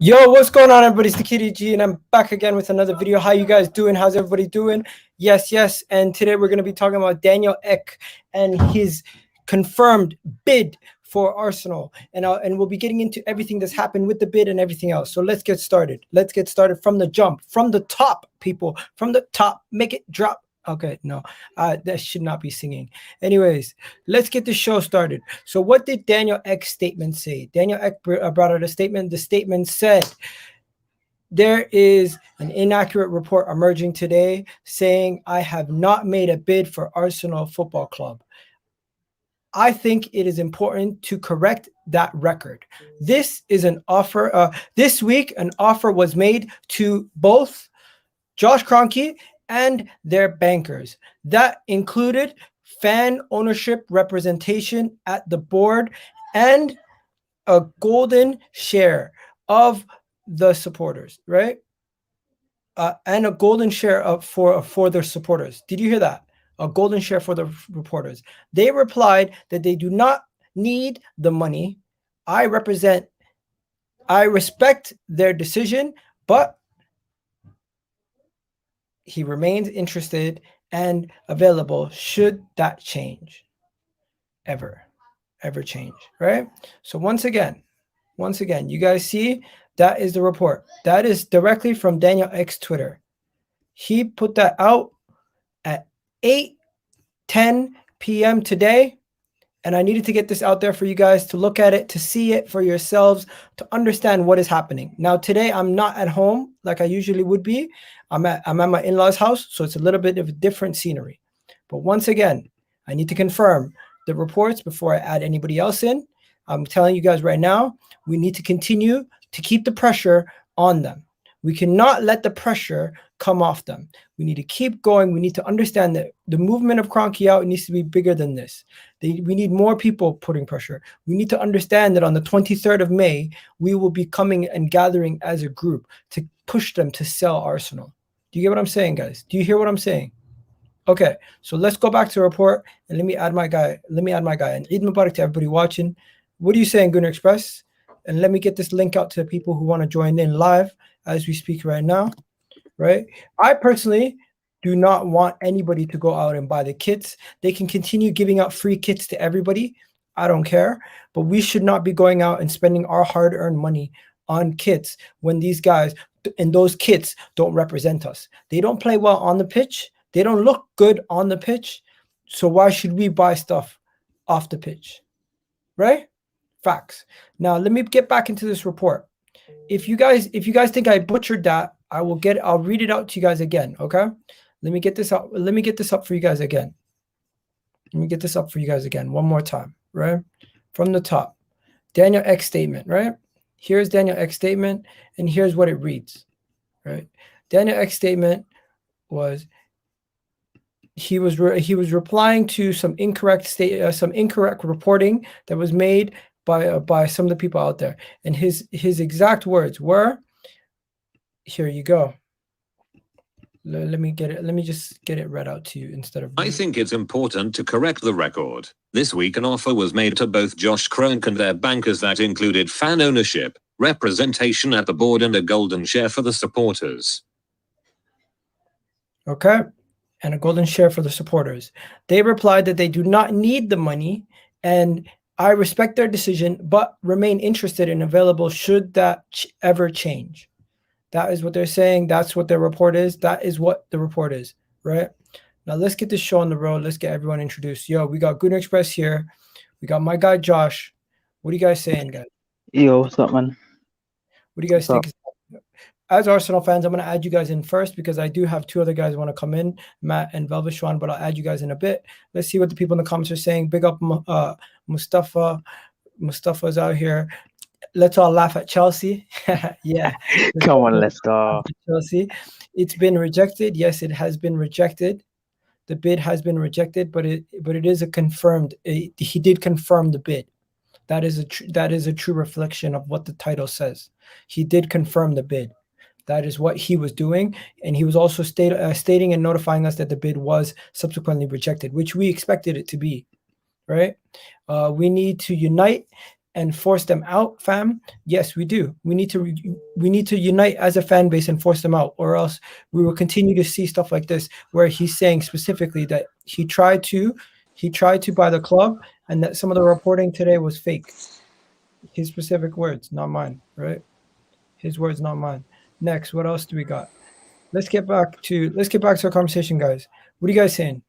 Yo, what's going on, everybody? It's the Kitty G, and I'm back again with another video. How you guys doing? How's everybody doing? Yes. And today we're going to be talking about Daniel Ek and his confirmed bid for Arsenal. And we'll be getting into everything that's happened with the bid and everything else. So let's get started. Let's get started from the jump, from the top, people. From the top. Make it drop. Okay, no, that should not be singing. Anyways, let's get the show started. So what did Daniel Ek's statement say? Daniel Ek brought out a statement. The statement said, there is an inaccurate report emerging today saying I have not made a bid for Arsenal Football Club. I think it is important to correct that record. This is an offer. This week, an offer was made to both Josh Kroenke and their bankers. That included fan ownership representation at the board and a golden share of the supporters, right? And a golden share for their supporters. Did you hear that? A golden share for the reporters. They replied that they do not need the money. I respect their decision, but he remains interested and available should that change, ever change, right? So once again, you guys see that is the report. That is directly from Daniel Ek's Twitter. He put that out at 8:10 p.m. today. And I needed to get this out there for you guys to look at it, to see it for yourselves, to understand what is happening. Now, today, I'm not at home like I usually would be. I'm at my in-laws' house, so it's a little bit of a different scenery. But once again, I need to confirm the reports before I add anybody else in. I'm telling you guys right now, we need to continue to keep the pressure on them. We cannot let the pressure come off them. We need to keep going. We need to understand that the movement of Kroenke out needs to be bigger than this. We need more people putting pressure. We need to understand that on the 23rd of May, we will be coming and gathering as a group to push them to sell Arsenal. Do you get what I'm saying, guys? Do you hear what I'm saying? Okay, so let's go back to the report and let me add my guy. And Eid Mubarak to everybody watching. What are you saying, Gunner Express? And let me get this link out to the people who want to join in live as we speak right now, right? I personally do not want anybody to go out and buy the kits. They can continue giving out free kits to everybody. I don't care. But we should not be going out and spending our hard-earned money on kits when these guys and those kits don't represent us. They don't play well on the pitch. They don't look good on the pitch. So why should we buy stuff off the pitch? Right? Facts. Now, let me get back into this report. If you guys think I butchered that, I'll read it out to you guys again, okay? Let me get this up. Let me get this up for you guys again. One more time, right? From the top. Daniel Ek's statement, right? Here's Daniel Ek's statement, and here's what it reads, right? Daniel Ek's statement was he was replying to some incorrect reporting that was made by some of the people out there, and his exact words were, here you go. Let me get it. Let me just get it read out to you instead of. I think it's important to correct the record. This week an offer was made to both Josh Kroenke and their bankers that included fan ownership, representation at the board, and a golden share for the supporters. Okay, and a golden share for the supporters. They replied that they do not need the money, and I respect their decision, but remain interested and available should that ever change. That is what they're saying. That's what their report is. That is what the report is, right? Now, let's get this show on the road. Let's get everyone introduced. Yo, we got Gunner Express here. We got my guy, Josh. What are you guys saying, guys? Yo, what's up, man? What do you guys think? As Arsenal fans, I'm going to add you guys in first because I do have two other guys who want to come in, Matt and Velvet Schwan, but I'll add you guys in a bit. Let's see what the people in the comments are saying. Big up Mustafa. Mustafa's out here. Let's all laugh at Chelsea. Yeah. Come on, let's go. Chelsea. It's been rejected. Yes, it has been rejected. The bid has been rejected, but it is a confirmed. He did confirm the bid. That is a true reflection of what the title says. He did confirm the bid. That is what he was doing, and he was also stating and notifying us that the bid was subsequently rejected, which we expected it to be. Right? We need to unite and force them out, fam? Yes, we do. We need to unite as a fan base and force them out, or else we will continue to see stuff like this, where he's saying specifically that he tried to buy the club, and that some of the reporting today was fake. His specific words, not mine, right? His words, not mine. Next, what else do we got? Let's get back to our conversation, guys. What are you guys saying?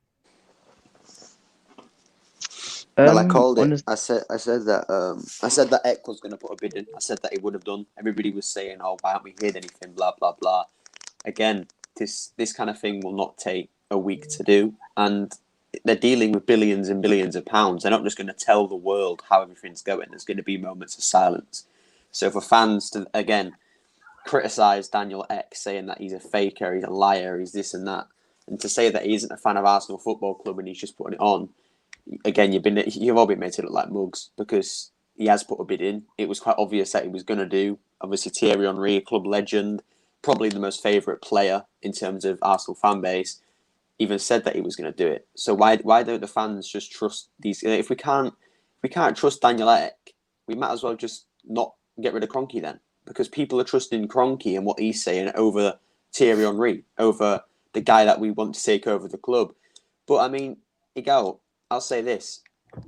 Well, I called on it. this, I said that Eck was going to put a bid in. I said that he would have done. Everybody was saying, "Oh, why haven't we heard anything?" Blah blah blah. Again, this kind of thing will not take a week to do, and they're dealing with billions and billions of pounds. They're not just going to tell the world how everything's going. There's going to be moments of silence. So for fans to again criticise Daniel Eck, saying that he's a faker, he's a liar, he's this and that, and to say that he isn't a fan of Arsenal Football Club and he's just putting it on. Again, you've all been made to look like mugs because he has put a bid in. It was quite obvious that he was going to do. Obviously, Thierry Henry, a club legend, probably the most favourite player in terms of Arsenal fan base, even said that he was going to do it. So why don't the fans just trust these? If we can't trust Daniel Ek, we might as well just not get rid of Kroenke then, because people are trusting Kroenke and what he's saying over Thierry Henry, over the guy that we want to take over the club. But I mean, I'll say this.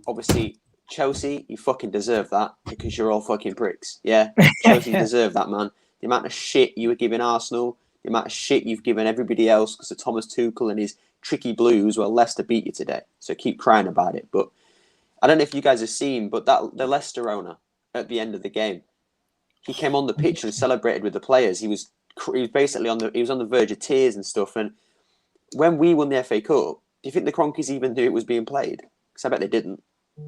Obviously, Chelsea, you fucking deserve that because you're all fucking pricks. Yeah, Chelsea deserve that, man. The amount of shit you were giving Arsenal, the amount of shit you've given everybody else because of Thomas Tuchel and his tricky blues. Well, Leicester beat you today, so keep crying about it. But I don't know if you guys have seen, but the Leicester owner at the end of the game, he came on the pitch and celebrated with the players. He was basically on the verge of tears and stuff. And when we won the FA Cup, do you think the Kroenkes even knew it was being played? Because I bet they didn't.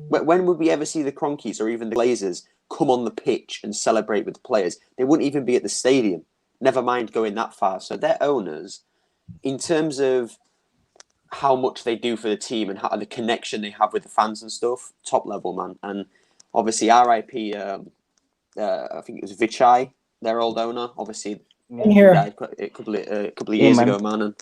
When would we ever see the Kroenkes or even the Glazers come on the pitch and celebrate with the players? They wouldn't even be at the stadium, never mind going that far. So their owners, in terms of how much they do for the team and how the connection they have with the fans and stuff, top level, man. And obviously RIP, I think it was Vichai, their old owner. Obviously, he died a couple of years ago, man. And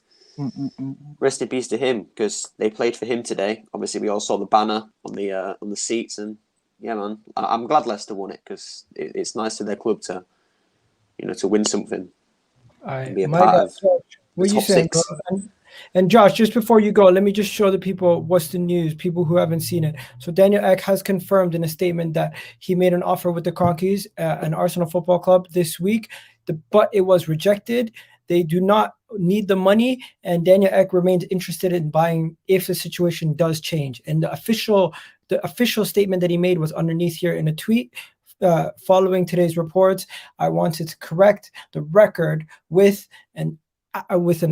rest in peace to him, because they played for him today. Obviously, we all saw the banner on the seats, and yeah, man, I'm glad Leicester won it because it's nice for their club to win something and be a part of what the are you top saying, six. And Josh, just before you go, let me just show the people what's the news, people who haven't seen it. So Daniel Ek has confirmed in a statement that he made an offer with the Kroenkes, an Arsenal Football Club, this week, but it was rejected. They do not need the money, and Daniel Ek remains interested in buying if the situation does change. And the official statement that he made was underneath here in a tweet. Following today's reports, I wanted to correct the record with an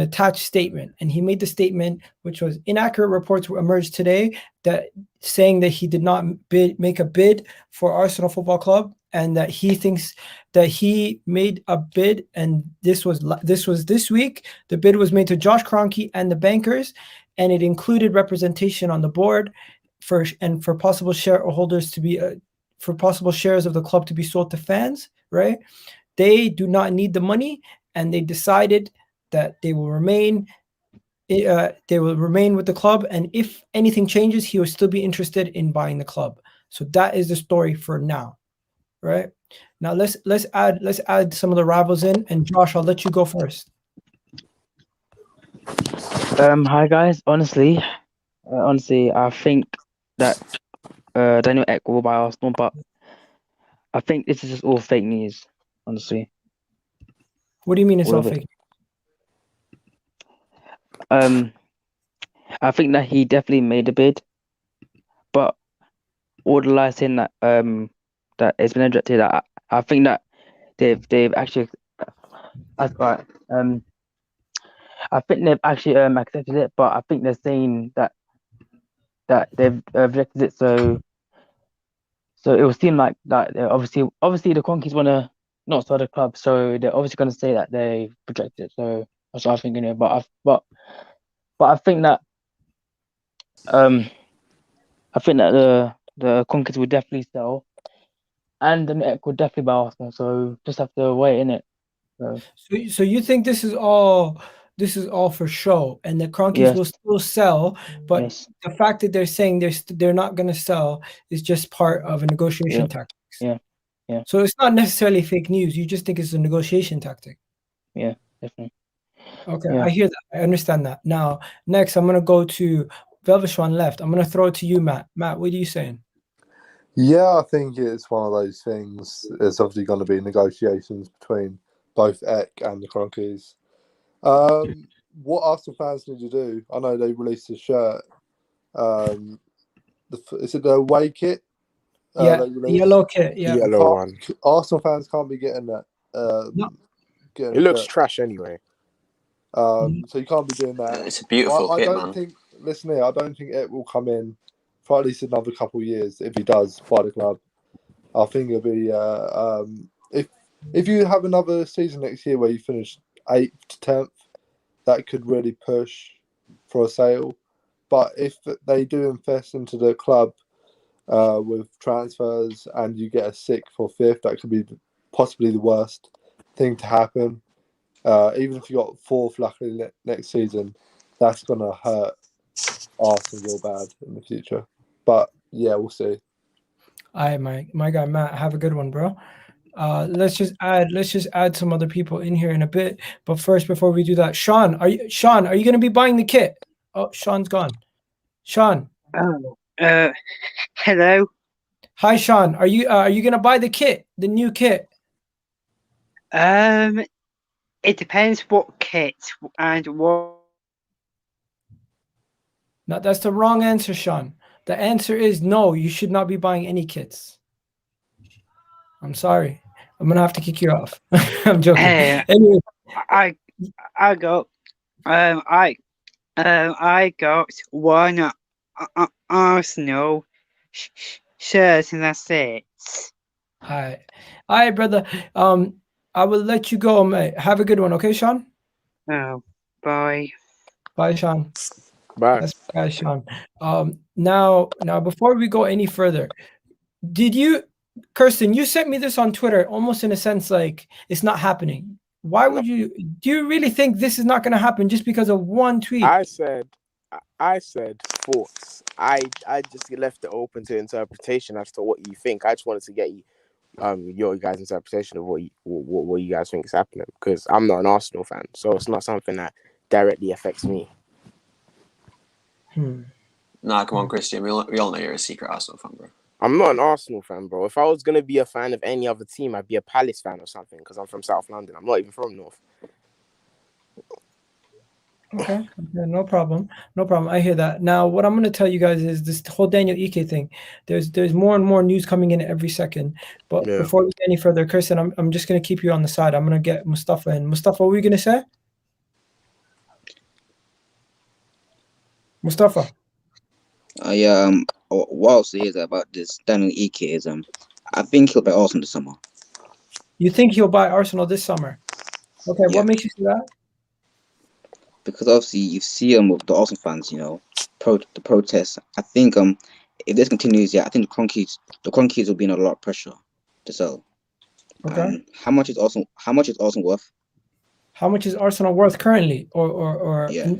attached statement, and he made the statement, which was inaccurate reports emerged today that saying that he did not make a bid for Arsenal Football Club, and that he thinks that he made a bid, and this was this week. The bid was made to Josh Kroenke and the bankers, and it included representation on the board for possible shareholders to be for possible shares of the club to be sold to fans. Right? They do not need the money, and they decided that they will remain with the club, and if anything changes, he will still be interested in buying the club. So that is the story for now, right? Now let's add some of the rivals in, and Josh, I'll let you go first. Hi guys. Honestly, I think that Daniel Ek will buy Arsenal, but I think this is just all fake news. Honestly, What do you mean it's all all of it. fake? I think that he definitely made a bid, but all the lies saying that that it's been rejected. I think that they've actually that's right. I think they've actually accepted it, but I think they're saying that they've rejected it. So it will seem like that obviously the Kroenkes want to not start a club, so they're obviously going to say that they rejected it. So that's what I'm thinking here. But I think that the Kroenkes will definitely sell, and the Ek will definitely buy Arsenal. So just have to wait in it. So you think this is all for show, and the Kroenkes Yes. will still sell, but Yes. the fact that they're saying they're not going to sell is just part of a negotiation tactics. Yeah. So it's not necessarily fake news. You just think it's a negotiation tactic. Yeah, definitely. Okay, Yeah. I hear that. I understand that. Now, next, I'm gonna go to Velvishwan left. I'm gonna throw it to you, Matt. Matt, what are you saying? Yeah, I think it's one of those things. There's obviously going to be negotiations between both Eck and the Kroenkes. What Arsenal fans need to do, I know they released a shirt. Is it the away kit? Yeah, They the released? yellow kit. Yeah. Yellow one. Arsenal fans can't be getting that. No. It looks shirt. trash anyway. So you can't be doing that. It's a beautiful I kit, don't man. think. Listen here, I don't think it will come in for at least another couple of years. If he does buy the club, I think it'll be. If you have another season next year where you finish 8th to 10th, that could really push for a sale. But if they do invest into the club with transfers and you get a 6th or 5th, that could be possibly the worst thing to happen. Even if you got 4th luckily next season, that's going to hurt Arsenal real bad in the future. But yeah, we'll see. All right, my guy Matt, have a good one, bro. Let's just add some other people in here in a bit. But first, before we do that, Sean, are you gonna be buying the kit? Oh, Sean's gone. Sean. Oh, hello. Hi, Sean. Are you gonna buy the kit, the new kit? It depends what kit and what. No, that's the wrong answer, Sean. The answer is no. You should not be buying any kits. I'm sorry. I'm gonna have to kick you off. I'm joking. Anyway, I got one Arsenal shirt and that's it. all right, brother. I will let you go, mate. Have a good one, okay, Sean? Oh, bye. Bye, Sean. Bye. That's guys, Sean. Now, before we go any further, did you, Kirsten? You sent me this on Twitter, almost in a sense like it's not happening. Why would you? Do you really think this is not going to happen just because of one tweet? I said thoughts. I just left it open to interpretation as to what you think. I just wanted to get you your guys' interpretation of what you guys think is happening, because I'm not an Arsenal fan, so it's not something that directly affects me. Nah, come on, Christian. We all know you're a secret Arsenal fan, bro. I'm not an Arsenal fan, bro. If I was gonna be a fan of any other team, I'd be a Palace fan or something, because I'm from South London. I'm not even from North. Okay, no problem. I hear that. Now, what I'm going to tell you guys is this whole Daniel Ike thing. There's more and more news coming in every second. But before we get any further, Kirsten, I'm just going to keep you on the side. I'm going to get Mustafa in. Mustafa, what were you going to say? Mustafa. What I'll say is about this Daniel Ike is I think he'll buy Arsenal this summer. You think he'll buy Arsenal this summer? Okay, Yeah. What makes you say that? Because obviously you see with the Arsenal fans, the protests. I think if this continues, I think the Kroenkes will be in a lot of pressure to sell. Okay. How much is Arsenal worth? How much is Arsenal worth currently? Or Yeah.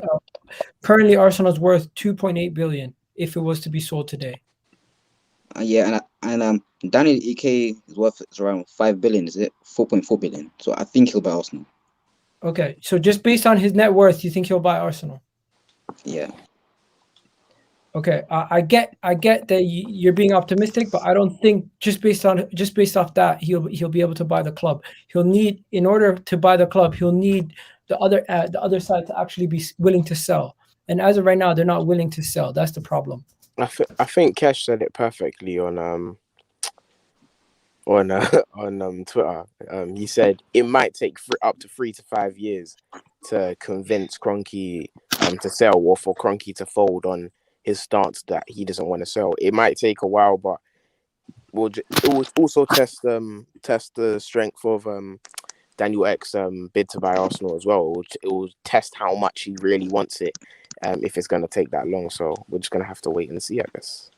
Currently Arsenal's worth 2.8 billion if it was to be sold today. And Daniel Ike is around 5 billion, is it? 4.4 billion. So I think he'll buy Arsenal. Okay, so just based on his net worth, you think he'll buy Arsenal? Yeah. Okay, I get that you're being optimistic, but I don't think just based off that he'll be able to buy the club. He'll need, in order to buy the club, he'll need the other side to actually be willing to sell. And as of right now, they're not willing to sell. That's the problem. I think Kesh said it perfectly on Twitter. He said it might take up to 3 to 5 years to convince Kroenke to sell, or for Kroenke to fold on his stance that he doesn't want to sell. It might take a while, but it will also test the strength of Daniel Ek's bid to buy Arsenal as well. It will test how much he really wants it, if it's going to take that long. So we're just going to have to wait and see, I guess.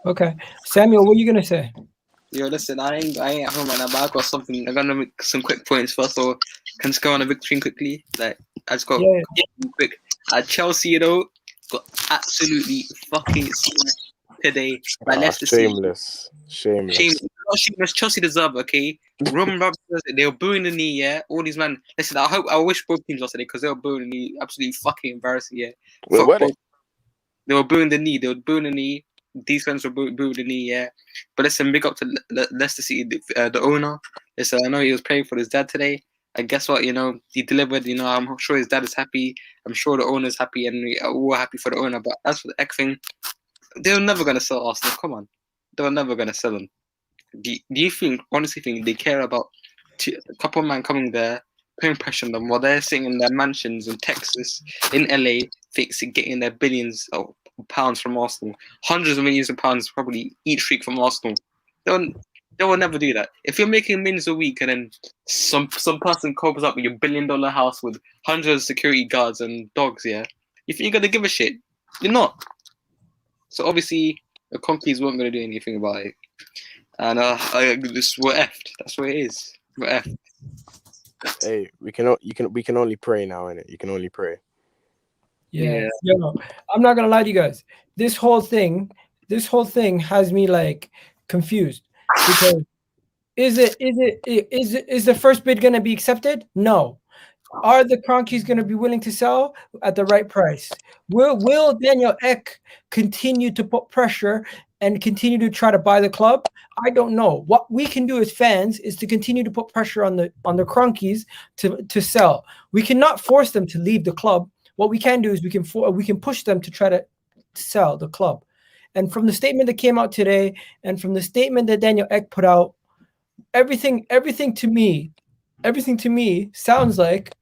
Okay, Samuel, what are you gonna say? Yo, listen, I ain't at home right now, but I got something. I'm gonna make some quick points first, so can just go on a victory quickly. Like, I just got quick. Chelsea, got absolutely fucking smashed today. Like, Leicester Shameless. Shameless. Chelsea deserve, okay? Roman Roberts, they were booing the knee, yeah. All these men. Listen, I wish both teams lost today because they were booing the knee, absolutely fucking embarrassing, yeah. Wait, what? They were booing the knee. They were booing the knee. These fans were booing the knee, yeah. But listen, big up to Leicester City, the owner. Listen, I know he was praying for his dad today. And guess what? You know, he delivered. You know, I'm sure his dad is happy. I'm sure the owner's happy, and we're happy for the owner. But as for the Ek thing, they were never gonna sell Arsenal. Come on, they were never gonna sell them. Do you honestly think they care about a couple of men coming there, putting pressure on them while they're sitting in their mansions in Texas, in LA, getting their billions of pounds from Arsenal, hundreds of millions of pounds probably each week from Arsenal? They will never do that. If you're making millions a week and then some person covers up with your $1 billion house with hundreds of security guards and dogs, yeah, you think you're gonna give a shit? You're not. So obviously the Kroenkes weren't gonna do anything about it. And we're effed. That's what it is. We're effed. Hey, we can only pray now, innit? You can only pray. Yeah. Yo, I'm not gonna lie to you guys. This whole thing has me like confused because is the first bid gonna be accepted? No. Are the Kroenkes gonna be willing to sell at the right price? Will Daniel Ek continue to put pressure and continue to try to buy the club? I don't know. What we can do as fans is to continue to put pressure on the Kroenkes to sell. We cannot force them to leave the club. What we can do is we can push them to try to sell the club. And from the statement that came out today, and from the statement that Daniel Ek put out, everything to me sounds like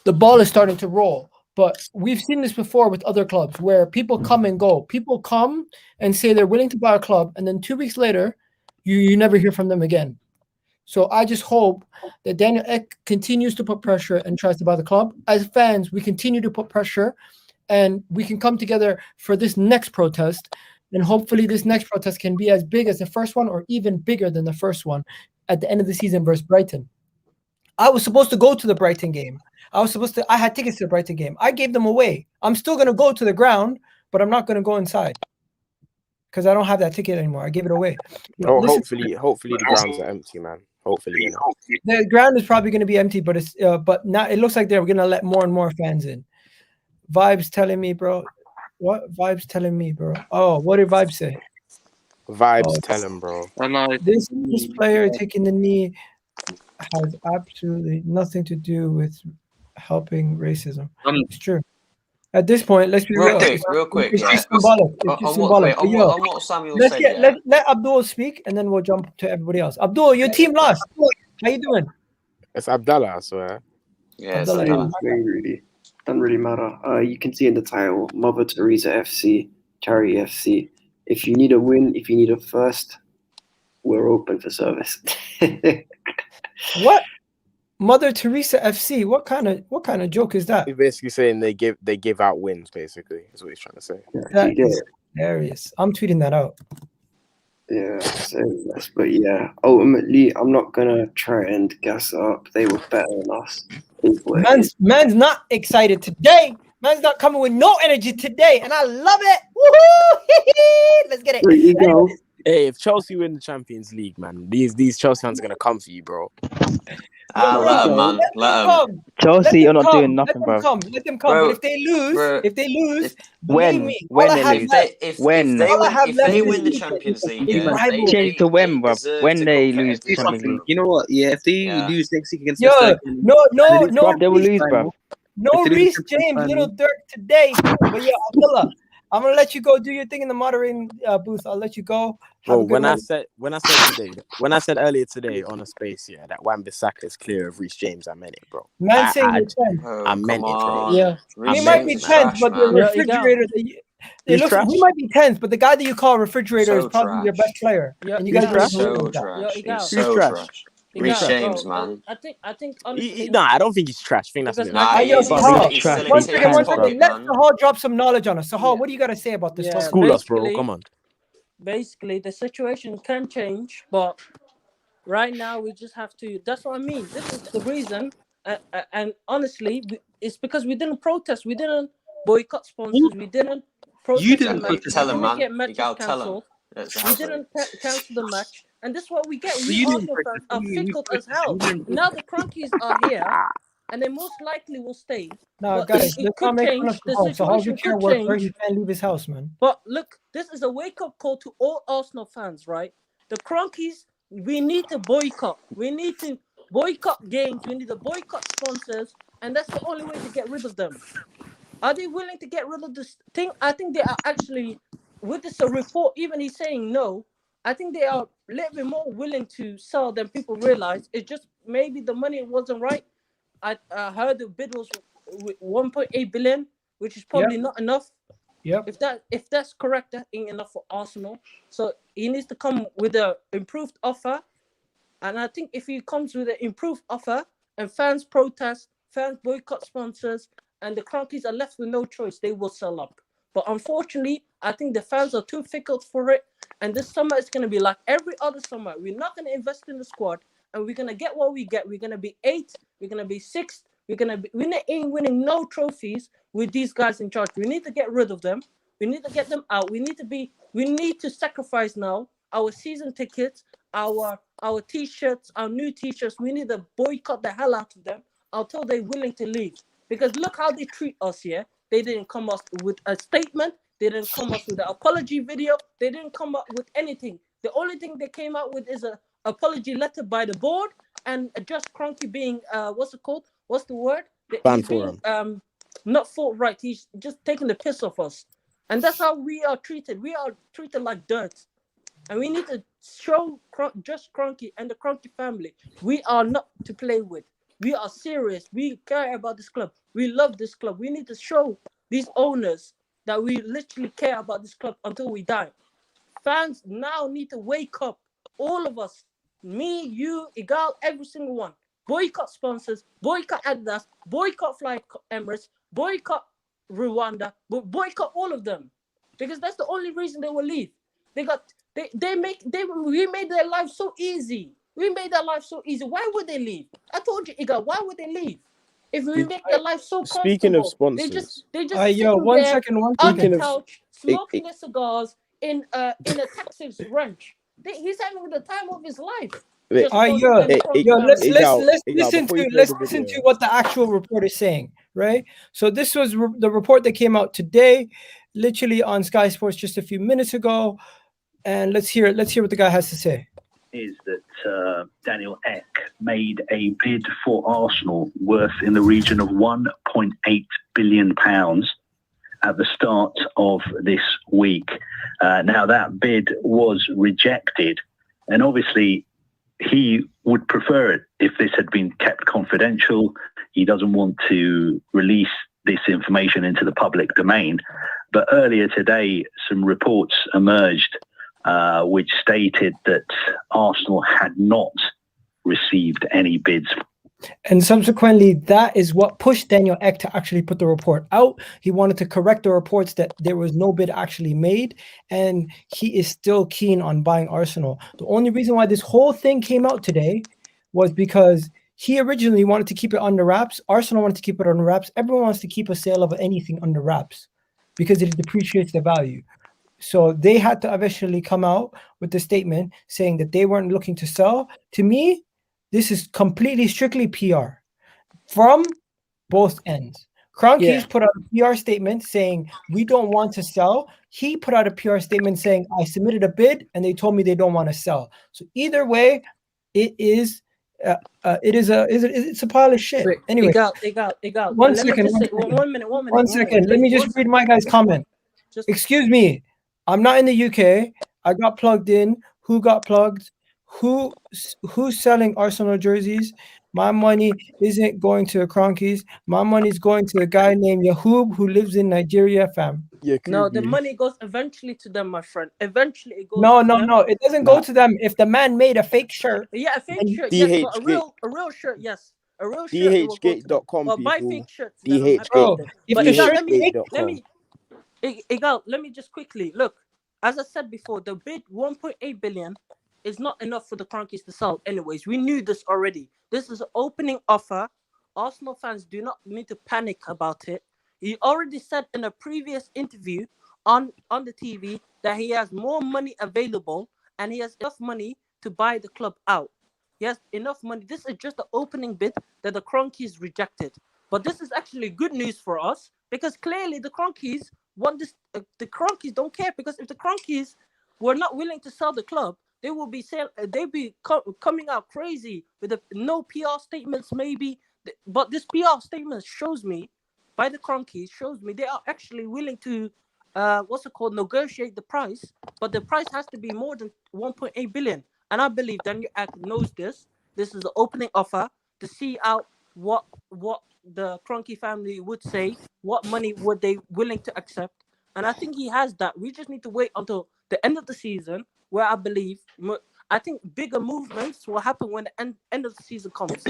the ball is starting to roll. But we've seen this before with other clubs where people come and go. People come and say they're willing to buy a club, and then 2 weeks later, you never hear from them again. So I just hope that Daniel Ek continues to put pressure and tries to buy the club. As fans, we continue to put pressure, and we can come together for this next protest. And hopefully this next protest can be as big as the first one or even bigger than the first one at the end of the season versus Brighton. I was supposed to go to the Brighton game. I had tickets to the Brighton game. I gave them away. I'm still going to go to the ground, but I'm not going to go inside because I don't have that ticket anymore. I gave it away. Hopefully the grounds are empty, man. Hopefully, you know. The ground is probably going to be empty, but now it looks like they're going to let more and more fans in. Vibes telling me, bro. What Vibes telling me, bro? Oh, what did Vibes say? Vibes tell him, bro. This player taking the knee has absolutely nothing to do with helping racism. It's true. At this point, let's be real. Real quick. It's just symbolic. It's just symbolic. On what Samuel said, let Abdul speak, and then we'll jump to everybody else. Abdul, your team lost. How you doing? It's Abdallah, I swear. Yeah, it's really doesn't really matter. You can see in the title, Mother Teresa FC, Charity FC. If you need a win, if you need a first, we're open for service. What? Mother Teresa FC? What kind of joke is that? He's basically saying they give out wins, basically, is what he's trying to say. That is hilarious. I'm tweeting that out. Yeah, but yeah, ultimately, I'm not gonna try and gas up. They were better than us. Man's not excited today. Man's not coming with no energy today, and I love it. Woohoo! Let's get it. There you go. Hey, if Chelsea win the Champions League, man, these Chelsea fans are gonna come for you, bro. Let them, man. Let them. Chelsea are not doing nothing, bro. Let them come. Bro, but if they lose, when me, if they win the Champions League, change to when, bro. When they lose the Champions League. You know what? Yeah, if they lose next week against no, they will lose, bro. No Reece James, little Dirk today. But yeah, Abdullah, I'm gonna let you go do your thing in the moderating booth. I'll let you go. Well, when I said earlier today on a space, that Wan-Bissaka is clear of Reece James, I meant it, bro. Man saying you're 10. I meant it, bro. Yeah, he might be 10, but the refrigerator. He might be 10, but the guy that you call refrigerator is probably your best player. And you guys so trash. He's so trash. Reece James, man. I think honestly. I don't think he's trash. I think that's Once again, let Sahal drop some knowledge on us. Sahal, what do you got to say about this? School us, bro. Come on. Basically, the situation can change, but right now we just have to. That's what I mean. This is the reason, and honestly, it's because we didn't protest. We didn't boycott sponsors. We didn't protest. You didn't tell him, man. Get matches cancelled. We didn't cancel the match. And this is what we get. We You didn't Arsenal protest. fans are We fickle as protested. hell. You didn't Now the protest. Kroenkes are here, and they most likely will stay. No, But guys, it let's could not make fun change. of The Sahal. Sahal's a situation care could worker. He change. can't leave his house, man. But look, this is a wake-up call to all Arsenal fans, right? The Kroenkes, we need to boycott. We need to boycott games. We need to boycott sponsors, and that's the only way to get rid of them. Are they willing to get rid of this thing? I think they are actually, with this report, even he's saying no, I think they are a little bit more willing to sell than people realize. It's just maybe the money wasn't right. I heard the bid was 1.8 billion, which is probably not enough. Yep. If that's correct, that ain't enough for Arsenal. So he needs to come with an improved offer. And I think if he comes with an improved offer and fans protest, fans boycott sponsors, and the Kroenkes are left with no choice, they will sell up. But unfortunately, I think the fans are too fickle for it. And this summer is going to be like every other summer. We're not going to invest in the squad, and we're going to get what we get. We're going to be 8th. We're going to be 6th. We ain't winning no trophies with these guys in charge. We need to get rid of them. We need to get them out. We need to sacrifice now our season tickets, our t-shirts, our new t-shirts. We need to boycott the hell out of them until they're willing to leave. Because look how they treat us here. They didn't come up with a statement. They didn't come up with an apology video. They didn't come up with anything. The only thing they came out with is an apology letter by the board and just Kroenke being what's it called? What's the word? Fan He's being forum. not forthright. He's just taking the piss off us. And that's how we are treated. We are treated like dirt. And we need to show just Kroenke and the Kroenke family we are not to play with. We are serious. We care about this club. We love this club. We need to show these owners that we literally care about this club until we die. Fans now need to wake up. All of us, me, you, Igal, every single one. Boycott sponsors, boycott Adidas, boycott Fly Emirates, boycott Rwanda, boycott all of them. Because that's the only reason they will leave. We made their life so easy. We made their life so easy. Why would they leave? I told you, Igal, why would they leave? If we make their life so comfortable, Speaking of sponsors, they just sitting yo, one there second. on the couch, smoking their cigars in a Texas ranch. He's having the time of his life. Let's listen to what the actual report is saying, right? So this was the report that came out today, literally on Sky Sports just a few minutes ago, and let's hear what the guy has to say. Is that Daniel Ek made a bid for Arsenal worth in the region of £1.8 billion at the start of this week. Now that bid was rejected, and obviously he would prefer it if this had been kept confidential. He doesn't want to release this information into the public domain. But earlier today, some reports emerged which stated that Arsenal had not received any bids. And subsequently, that is what pushed Daniel Ek to actually put the report out. He wanted to correct the reports that there was no bid actually made, and he is still keen on buying Arsenal. The only reason why this whole thing came out today was because he originally wanted to keep it under wraps. Arsenal wanted to keep it under wraps. Everyone wants to keep a sale of anything under wraps because it depreciates the value. So they had to eventually come out with the statement saying that they weren't looking to sell. To me, this is completely strictly PR from both ends. Kroenkes put out a PR statement saying we don't want to sell. He put out a PR statement saying I submitted a bid and they told me they don't want to sell. So either way, it's a pile of shit. Wait, Anyway, Igal. One second. One second. Let me just read my guy's comment. Excuse me. I'm not in the UK. I got plugged in. Who got plugged? Who's selling Arsenal jerseys? My money isn't going to the Kroenkes. My money's going to a guy named Yahoob who lives in Nigeria, fam. No, the money goes eventually to them, my friend. Eventually it goes No, to them. it doesn't go to them. If the man made a fake shirt. Yeah, a fake shirt, yes, but a real shirt, yes. A real shirt it will go to them. But buy fake shirts. Then I'm happy with it. But Igal, let me just quickly look. As I said before, the bid 1.8 billion is not enough for the Kroenkes to sell. Anyways, we knew this already. This is an opening offer. Arsenal fans do not need to panic about it. He already said in a previous interview on the TV that he has more money available and he has enough money to buy the club out. He has enough money. This is just the opening bid that the Kroenkes rejected. But this is actually good news for us because clearly the Kroenkes want this. The Kroenkes don't care, because if the Kroenkes were not willing to sell the club, they will be coming out crazy with no PR statements maybe. But this PR statement shows me, by the Kroenkes, shows me they are actually willing to negotiate the price, but the price has to be more than 1.8 billion. And I believe Daniel Ek knows this. This is the opening offer to see out what the Kroenke family would say, what money would they willing to accept. And I think he has that. We just need to wait until the end of the season, where I think bigger movements will happen when the end of the season comes.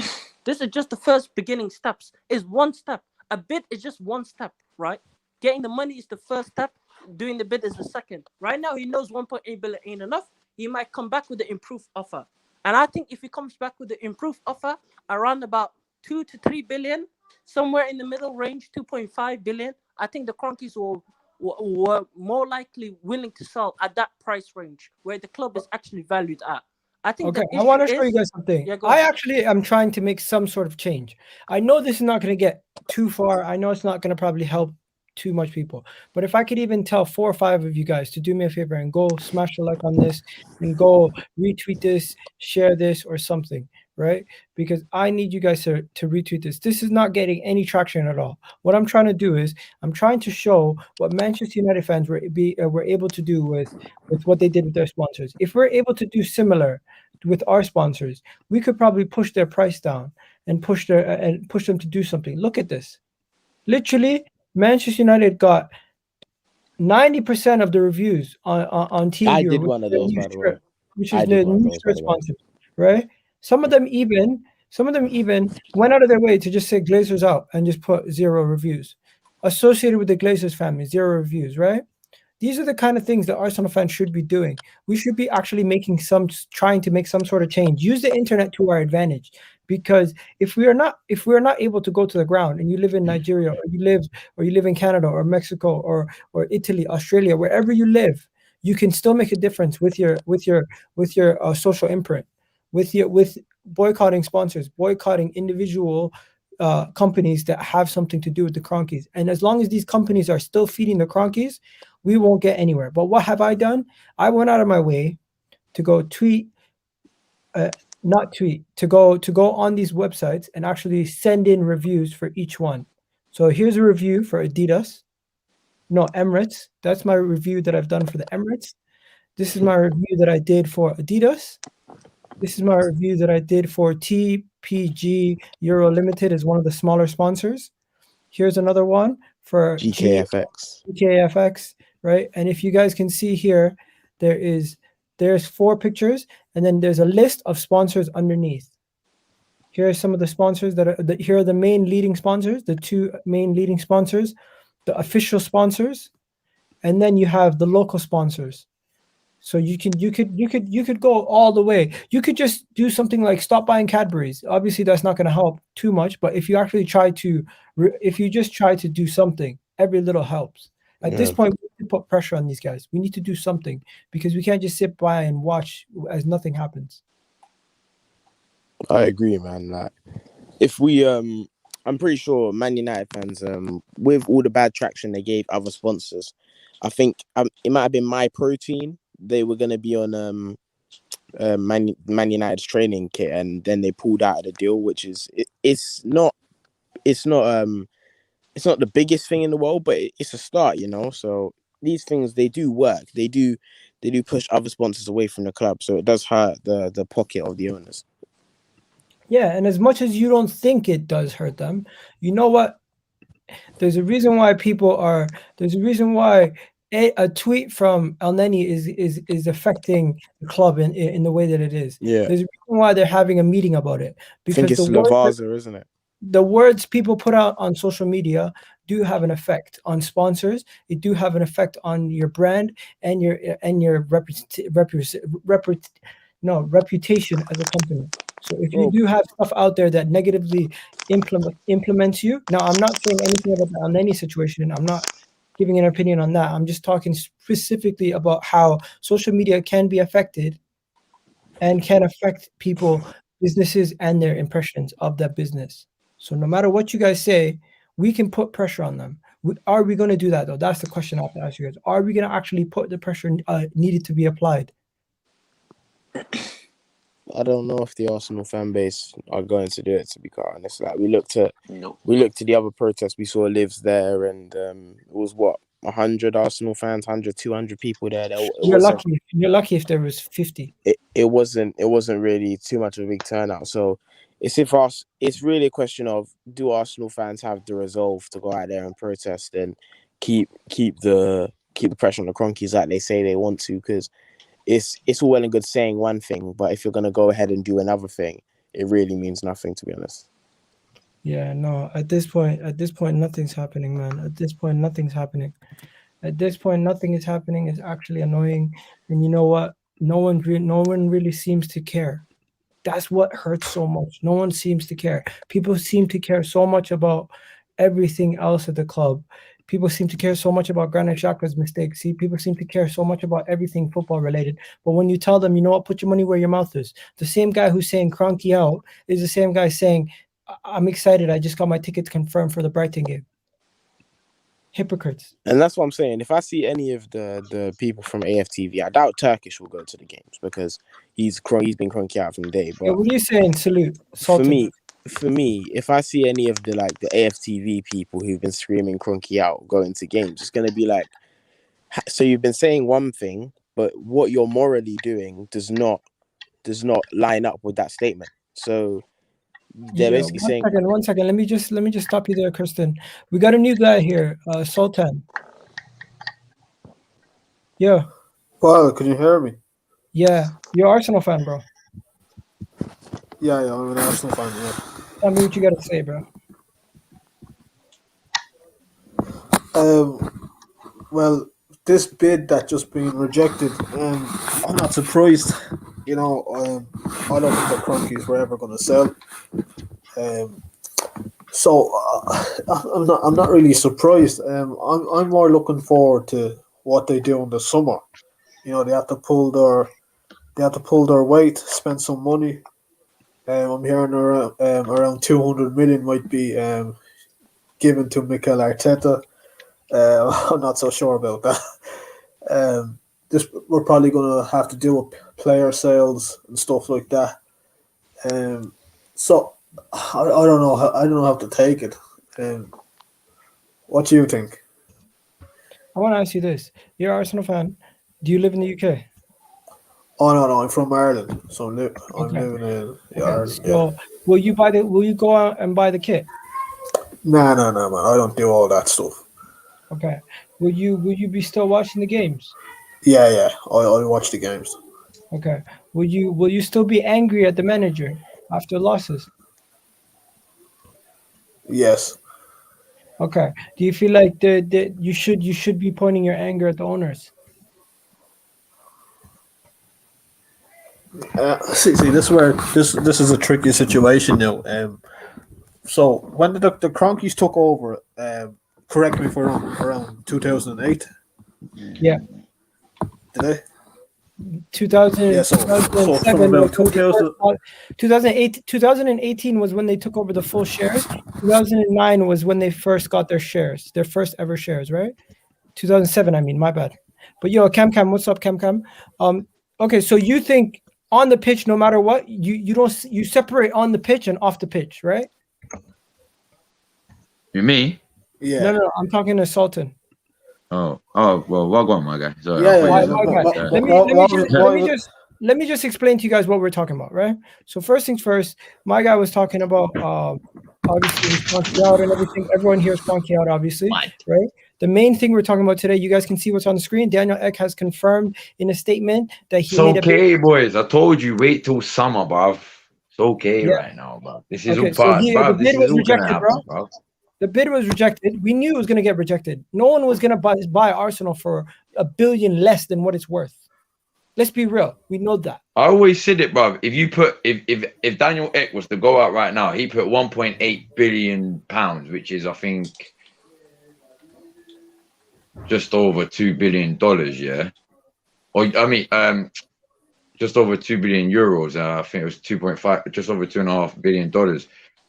This is just the first beginning steps. It's one step. A bid is just one step, right? Getting the money is the first step. Doing the bid is the second. Right now, he knows 1.8 billion ain't enough. He might come back with the improved offer. And I think if he comes back with the improved offer around about 2 to 3 billion, somewhere in the middle range, 2.5 billion, I think the Kroenkes were more likely willing to sell at that price range where the club is actually valued at. I think Okay, the I want to issue show you is- guys something. Yeah, go I ahead. actually am trying to make some sort of change. I know this is not going to get too far. I know it's not going to probably help too much people. But if I could even tell 4 or 5 of you guys to do me a favor and go smash a like on this and go retweet this, share this or something, right? Because I need you guys to retweet this. This is not getting any traction at all. What I'm trying to do is I'm trying to show what Manchester United fans were able to do with what they did with their sponsors. If we're able to do similar with our sponsors, we could probably push their price down and push them to do something. Look at this. Literally, Manchester United got 90% of the reviews on TV. I did one of those, by the way. Which I is did the one of new those, by shirt the way. sponsors, right? Some of them even went out of their way to just say Glazers out and just put 0 reviews. Associated with the Glazers family, 0 reviews, right? These are the kind of things that Arsenal fans should be doing. We should be actually trying to make some sort of change. Use the internet to our advantage, because if we are not able to go to the ground, and you live in Nigeria or you live in Canada or Mexico or Italy, Australia, wherever you live, you can still make a difference with your social imprint, with boycotting sponsors, boycotting individual companies that have something to do with the Kroenkes. And as long as these companies are still feeding the Kroenkes, we won't get anywhere. But what have I done? I went out of my way to go to go on these websites and actually send in reviews for each one. So here's a review for Emirates. That's my review that I've done for the Emirates. This is my review that I did for Adidas. This is my review that I did for TPG Euro Limited, as one of the smaller sponsors. Here's another one for GKFX, right? And if you guys can see here, there's 4 pictures, and then there's a list of sponsors underneath. Here are some of the sponsors here are the main leading sponsors, the 2 main leading sponsors, the official sponsors, and then you have the local sponsors. So you could go all the way. You could just do something like stop buying Cadbury's. Obviously, that's not going to help too much. But if you actually if you just try to do something, every little helps. At this point, we need to put pressure on these guys. We need to do something, because we can't just sit by and watch as nothing happens. I agree, man. Like, if we, I'm pretty sure Man United fans, with all the bad traction they gave other sponsors, I think it might have been My Protein. They were going to be on Man United's training kit, and then they pulled out of the deal, which is it's not the biggest thing in the world, but it's a start, you know. So these things, they do work. They do push other sponsors away from the club, so it does hurt the pocket of the owners. Yeah, and as much as you don't think it does hurt them, you know what? There's a reason why a tweet from El Neni is affecting the club in the way that it is. Yeah. There's a reason why they're having a meeting about it. I think it's Lavazza, isn't it? The words people put out on social media do have an effect on sponsors. It do have an effect on your brand and your reputation as a company. So if you do have stuff out there that negatively implements you, now I'm not saying anything about the El Neni situation. I'm not giving an opinion on that. I'm just talking specifically about how social media can be affected and can affect people, businesses, and their impressions of that business. So no matter what you guys say, we can put pressure on them. Are we going to do that though? That's the question I have to ask you guys. Are we going to actually put the pressure needed to be applied? I don't know if the Arsenal fan base are going to do it. To be quite honest, like we looked at No. the other protests. We saw lives there, and it was what 100 Arsenal fans, 100, 200 people there. You're lucky. You're lucky if there was 50. It wasn't really too much of a big turnout. So it's really a question of, do Arsenal fans have the resolve to go out there and protest and keep the pressure on the Kroenkes like they say they want to? Because it's all well and good saying one thing, but if you're going to go ahead and do another thing, it really means nothing, to be honest. Yeah, no, at this point, nothing's happening, man. At this point, nothing's happening. At this point, nothing is happening. It's actually annoying. And you know what? No one really seems to care. That's what hurts so much. No one seems to care. People seem to care so much about everything else at the club. People seem to care so much about Granit Xhaka's mistakes. See, people seem to care so much about everything football related. But when you tell them, you know what, put your money where your mouth is. The same guy who's saying Kroenke out is the same guy saying, I'm excited. I just got my tickets confirmed for the Brighton game. Hypocrites. And that's what I'm saying. If I see any of the people from AFTV, I doubt Turkish will go to the games because he's been Kroenke out from day. But yeah, what are you saying? Salute. Sultan. For me, if I see any of the AFTV people who've been screaming Kroenke out going to games, it's gonna be like, so you've been saying one thing, but what you're morally doing does not line up with that statement. So they're basically saying. One second. Let me just stop you there, Kristen. We got a new guy here, Sultan. Yeah. Well, can you hear me? Yeah, you're Arsenal fan, bro. Yeah, I'm an Arsenal fan. Yeah. Tell me what you got to say, bro. Well, this bid that just been rejected, I'm not surprised. You know, I don't think the Kroenkes were ever going to sell. So I'm not really surprised. I'm more looking forward to what they do in the summer. You know, they have to pull their weight, spend some money. I'm hearing around 200 million might be given to Mikel Arteta. I'm not so sure about that. We're probably going to have to deal with player sales and stuff like that. So I don't know. I don't know how to take it. What do you think? I want to ask you this: you're an Arsenal fan. Do you live in the UK? Oh no, I'm from Ireland, so I'm living in Ireland. So will you go out and buy the kit? No, man. I don't do all that stuff. Okay. Will you be still watching the games? Yeah. I watch the games. Okay. Will you still be angry at the manager after losses? Yes. Okay. Do you feel like you should be pointing your anger at the owners? See, this is where this is a tricky situation now. So when the Kroenkes took over, correct me if I'm wrong, around 2008. Yeah. Did they? 2000. Yeah. So from about 2018 was when they took over the full shares. 2009 was when they first got their shares, their first ever shares, right? 2007. I mean, my bad. But yo, Cam, what's up, Cam? Okay, so you think on the pitch, no matter what, you separate on the pitch and off the pitch, right? You me? Yeah. No, I'm talking to Sultan. Oh, well, welcome, my guy. Sorry, let me just explain to you guys what we're talking about, right? So first things first, my guy was talking about obviously Kroenke out and everything. Everyone here is Kroenke out, obviously, right? The main thing we're talking about today, you guys can see what's on the screen. Daniel Ek has confirmed in a statement that he made okay, boys. I told you, wait till summer, bruv. It's okay right now, bruv. This is all part, bruv. This is all gonna happen, bruv. The bid was rejected. We knew it was going to get rejected. No one was going to buy Arsenal for $1 billion less than what it's worth. Let's be real. We know that. I always said it, bruv. If Daniel Ek was to go out right now, he put 1.8 billion pounds, which is, I think, just over $2 billion. Yeah. Or I mean, just over 2 billion euros. I think it was 2.5, just over $2.5 billion.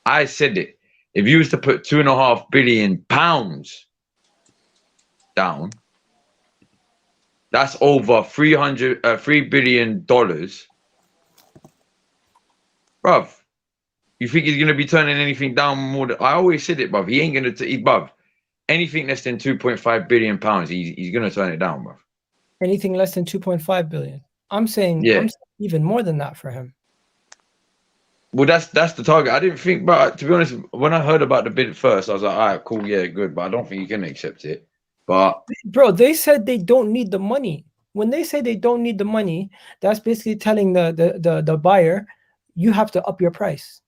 I said it. If you was to put £2.5 billion down, that's over $3 billion. Bruv, you think he's gonna be turning anything down more than I always said it, bruv. He ain't gonna bruv. Anything less than £2.5 billion, he's gonna turn it down, bruv. Anything less than 2.5 billion. I'm saying even more than that for him. Well, that's the target. I didn't think, but to be honest, when I heard about the bid first, I was like, all right, cool, yeah, good. But I don't think you can accept it. But bro, they said they don't need the money. When they say they don't need the money, that's basically telling the buyer, you have to up your price.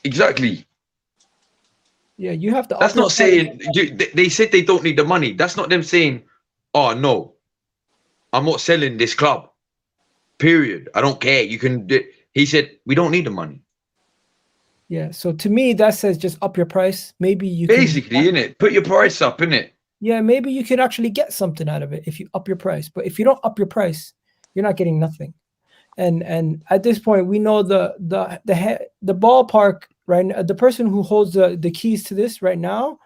Exactly. Yeah, you have to. That's not saying they said they don't need the money. That's not them saying, oh no, I'm not selling this club. Period. I don't care. You can. He said we don't need the money. Yeah. So to me, that says just up your price. Maybe you basically, innit? Put your price up, innit? Yeah, maybe you could actually get something out of it if you up your price. But if you don't up your price, you're not getting nothing. And at this point, we know the ballpark right now. The person who holds the keys to this right now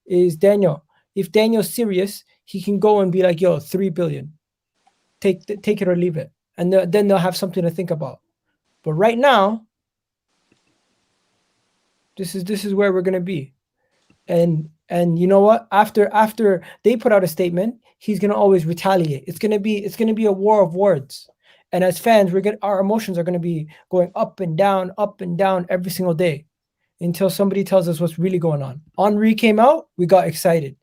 is Daniel. If Daniel's serious, he can go and be like, "Yo, 3 billion, take it or leave it," and then they'll have something to think about. But right now, this is where we're gonna be, and you know what? After they put out a statement, he's gonna always retaliate. It's gonna be a war of words. And as fans, our emotions are going to be going up and down every single day until somebody tells us what's really going on. Henry came out, we got excited.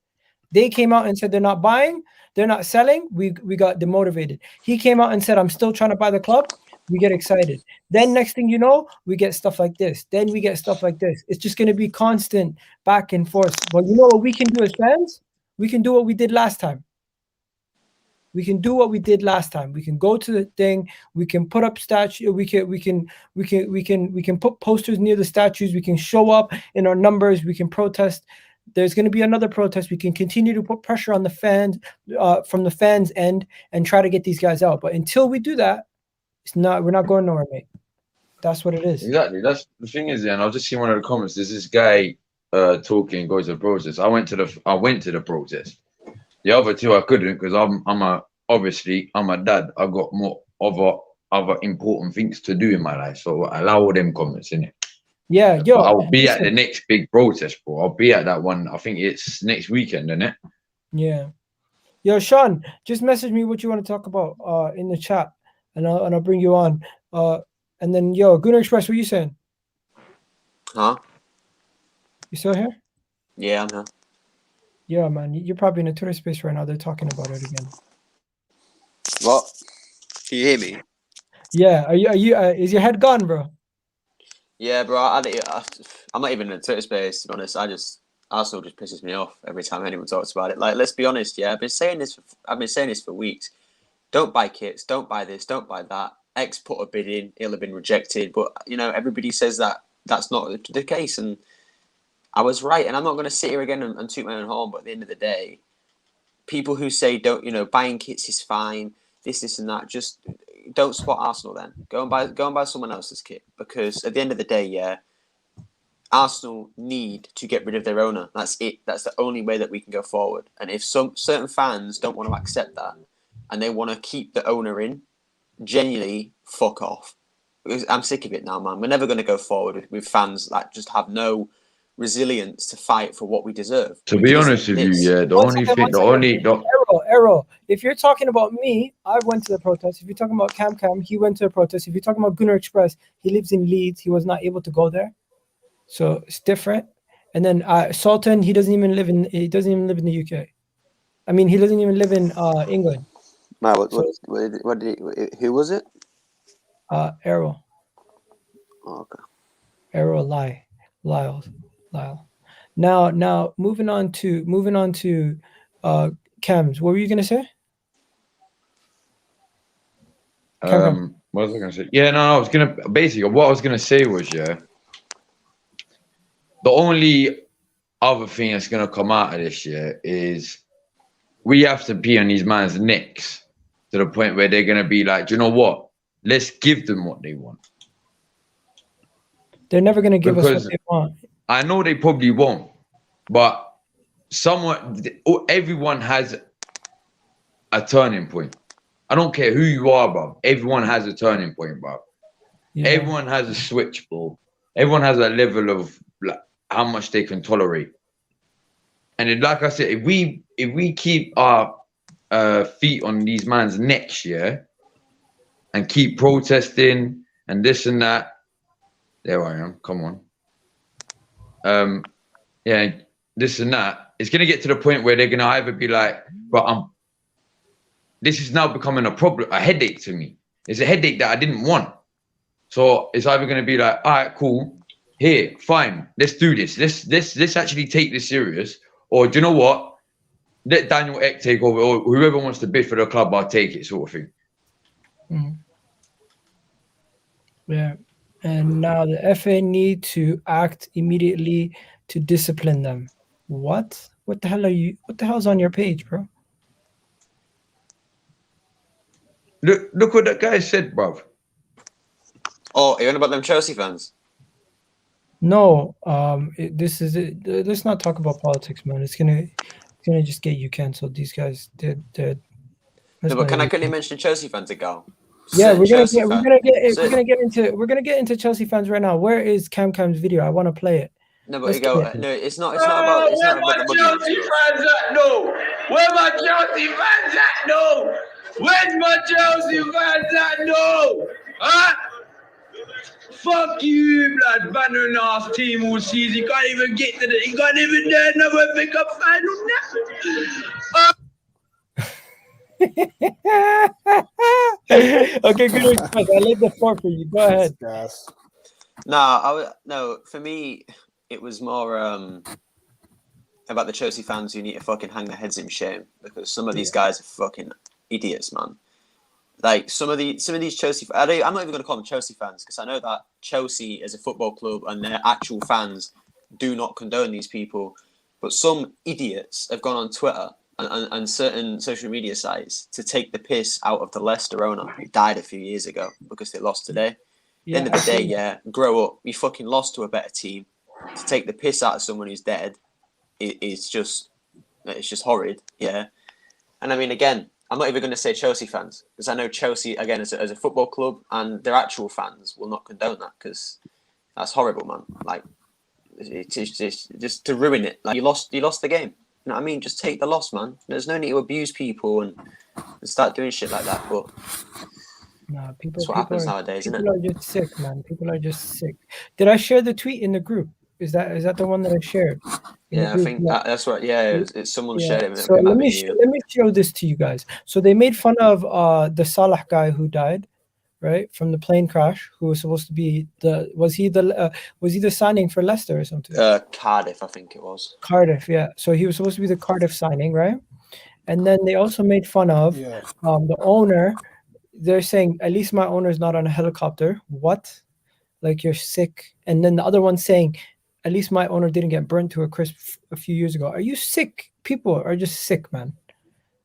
They came out and said they're not buying, they're not selling, we got demotivated. He came out and said, I'm still trying to buy the club, we get excited. Then next thing you know, we get stuff like this. Then we get stuff like this. It's just going to be constant back and forth. But you know what we can do as fans? We can do what we did last time. We can do what we did last time. We can go to the thing. We can put up statues. We can put posters near the statues. We can show up in our numbers. We can protest. There's going to be another protest. We can continue to put pressure on the fans from the fans' end and try to get these guys out. But until we do that, we're not going nowhere, mate. That's what it is. Exactly. That's the thing is, and I've just seen one of the comments. There's this guy talking, goes to the protest. I went to the protest. The other two I couldn't because I'm a dad. I've got more other important things to do in my life. So I allow all them comments in it. Yeah, yo. But I'll be at the next big protest, bro. I'll be at that one. I think it's next weekend, isn't it? Yeah. Yo, Sean, just message me what you want to talk about in the chat, and I'll bring you on. And then yo, Gooner Express, what you saying? Huh? You still here? Yeah, I'm here. Yeah, man, you're probably in a Twitter space right now. They're talking about it again. What? Can you hear me? Yeah. Are you? Is your head gone, bro? Yeah, bro. I'm not even in a Twitter space, to be honest. Arsenal just pisses me off every time anyone talks about it. Like, let's be honest. Yeah, I've been saying this for weeks. Don't buy kits. Don't buy this. Don't buy that. X put a bid in. It'll have been rejected. But everybody says that that's not the case, and I was right. And I'm not going to sit here again and toot my own horn. But at the end of the day, people who say buying kits is fine, this and that, just don't support Arsenal. Then go and buy someone else's kit, because at the end of the day, yeah, Arsenal need to get rid of their owner. That's it. That's the only way that we can go forward. And if certain fans don't want to accept that and they want to keep the owner in, genuinely fuck off. Because I'm sick of it now, man. We're never going to go forward with fans that just have no resilience to fight for what we deserve. To be honest with you, yeah, Errol, if you're talking about me, I went to the protest. If you're talking about Cam, he went to the protest. If you're talking about Gunnar Express, he lives in Leeds. He was not able to go there, so it's different. And then Sultan, he doesn't even live in the UK. I mean, he doesn't even live in England. Man, who was it? Errol. Oh, okay. Errol Lyle. Now moving on to Cams. What were you gonna say? What was I gonna say? Yeah, no, I was gonna what I was gonna say was, yeah, the only other thing that's gonna come out of this year is we have to be on these man's necks to the point where they're going to be like, do you know what? Let's give them what they want. They're never going to give us what Because they want. I know they probably won't, but everyone has a turning point. I don't care who you are, bro. Everyone has a turning point, bro. Yeah. Everyone has a switch, bro. Everyone has a level of like, how much they can tolerate. And it, like I said, if we keep our feet on these man's necks, yeah, and keep protesting and this and that, there I am. Come on. Yeah, this and that. It's gonna get to the point where they're gonna either be like, but this is now becoming a problem, a headache to me. It's a headache that I didn't want. So it's either gonna be like, all right, cool, here, fine, let's do this. Let's actually take this serious. Or do you know what? Let Daniel Ek take over, or whoever wants to bid for the club, I'll take it, sort of thing. Yeah. And now the FA need to act immediately to discipline them. What? What the hell's on your page, bro? Look what that guy said, bruv. Oh, you know about them Chelsea fans? No, this is it. Let's not talk about politics, man. It's gonna just get you canceled. These guys did. No, but can I quickly mention Chelsea fans again? Yeah, we're gonna get into Chelsea fans right now. Where is Cam's video? I want to play it. No, but it's not about Where my Chelsea fans at? No. Where my Chelsea fans at? No. Where's my Chelsea fans at? No. Huh? Fuck you, blood. Banner last team all season. You can't even get to you can't even do another pickup final now. Okay, good response. I laid the floor for you. Go ahead. No, for me, it was more about the Chelsea fans who need to fucking hang their heads in shame, because some of these guys are fucking idiots, man. Like some of these Chelsea, I'm not even going to call them Chelsea fans, because I know that Chelsea as a football club and their actual fans do not condone these people. But some idiots have gone on Twitter and certain social media sites to take the piss out of the Leicester owner who died a few years ago because they lost today. At the end of the day, grow up. You fucking lost to a better team. To take the piss out of someone who's dead, it's just horrid, yeah. And I mean, again, I'm not even going to say Chelsea fans, because I know Chelsea, again, as a football club, and their actual fans will not condone that, because that's horrible, man. Like, it's just to ruin it. Like, you lost the game. You know what I mean? Just take the loss, man. There's no need to abuse people and start doing shit like that. But that's what happens nowadays, isn't it? People are just sick, man. People are just sick. Did I share the tweet in the group? Is that the one that I shared? Yeah, I think that's right. Yeah, it's someone shared it. So let me show this to you guys. So they made fun of the Salah guy who died, right, from the plane crash, who was supposed to be was he the signing for Leicester or something? Cardiff, I think it was. Cardiff, yeah. So he was supposed to be the Cardiff signing, right? And then they also made fun of the owner. They're saying, at least my owner's not on a helicopter. What? Like, you're sick. And then the other one saying, at least my owner didn't get burnt to a crisp a few years ago. Are you sick? People are just sick, man.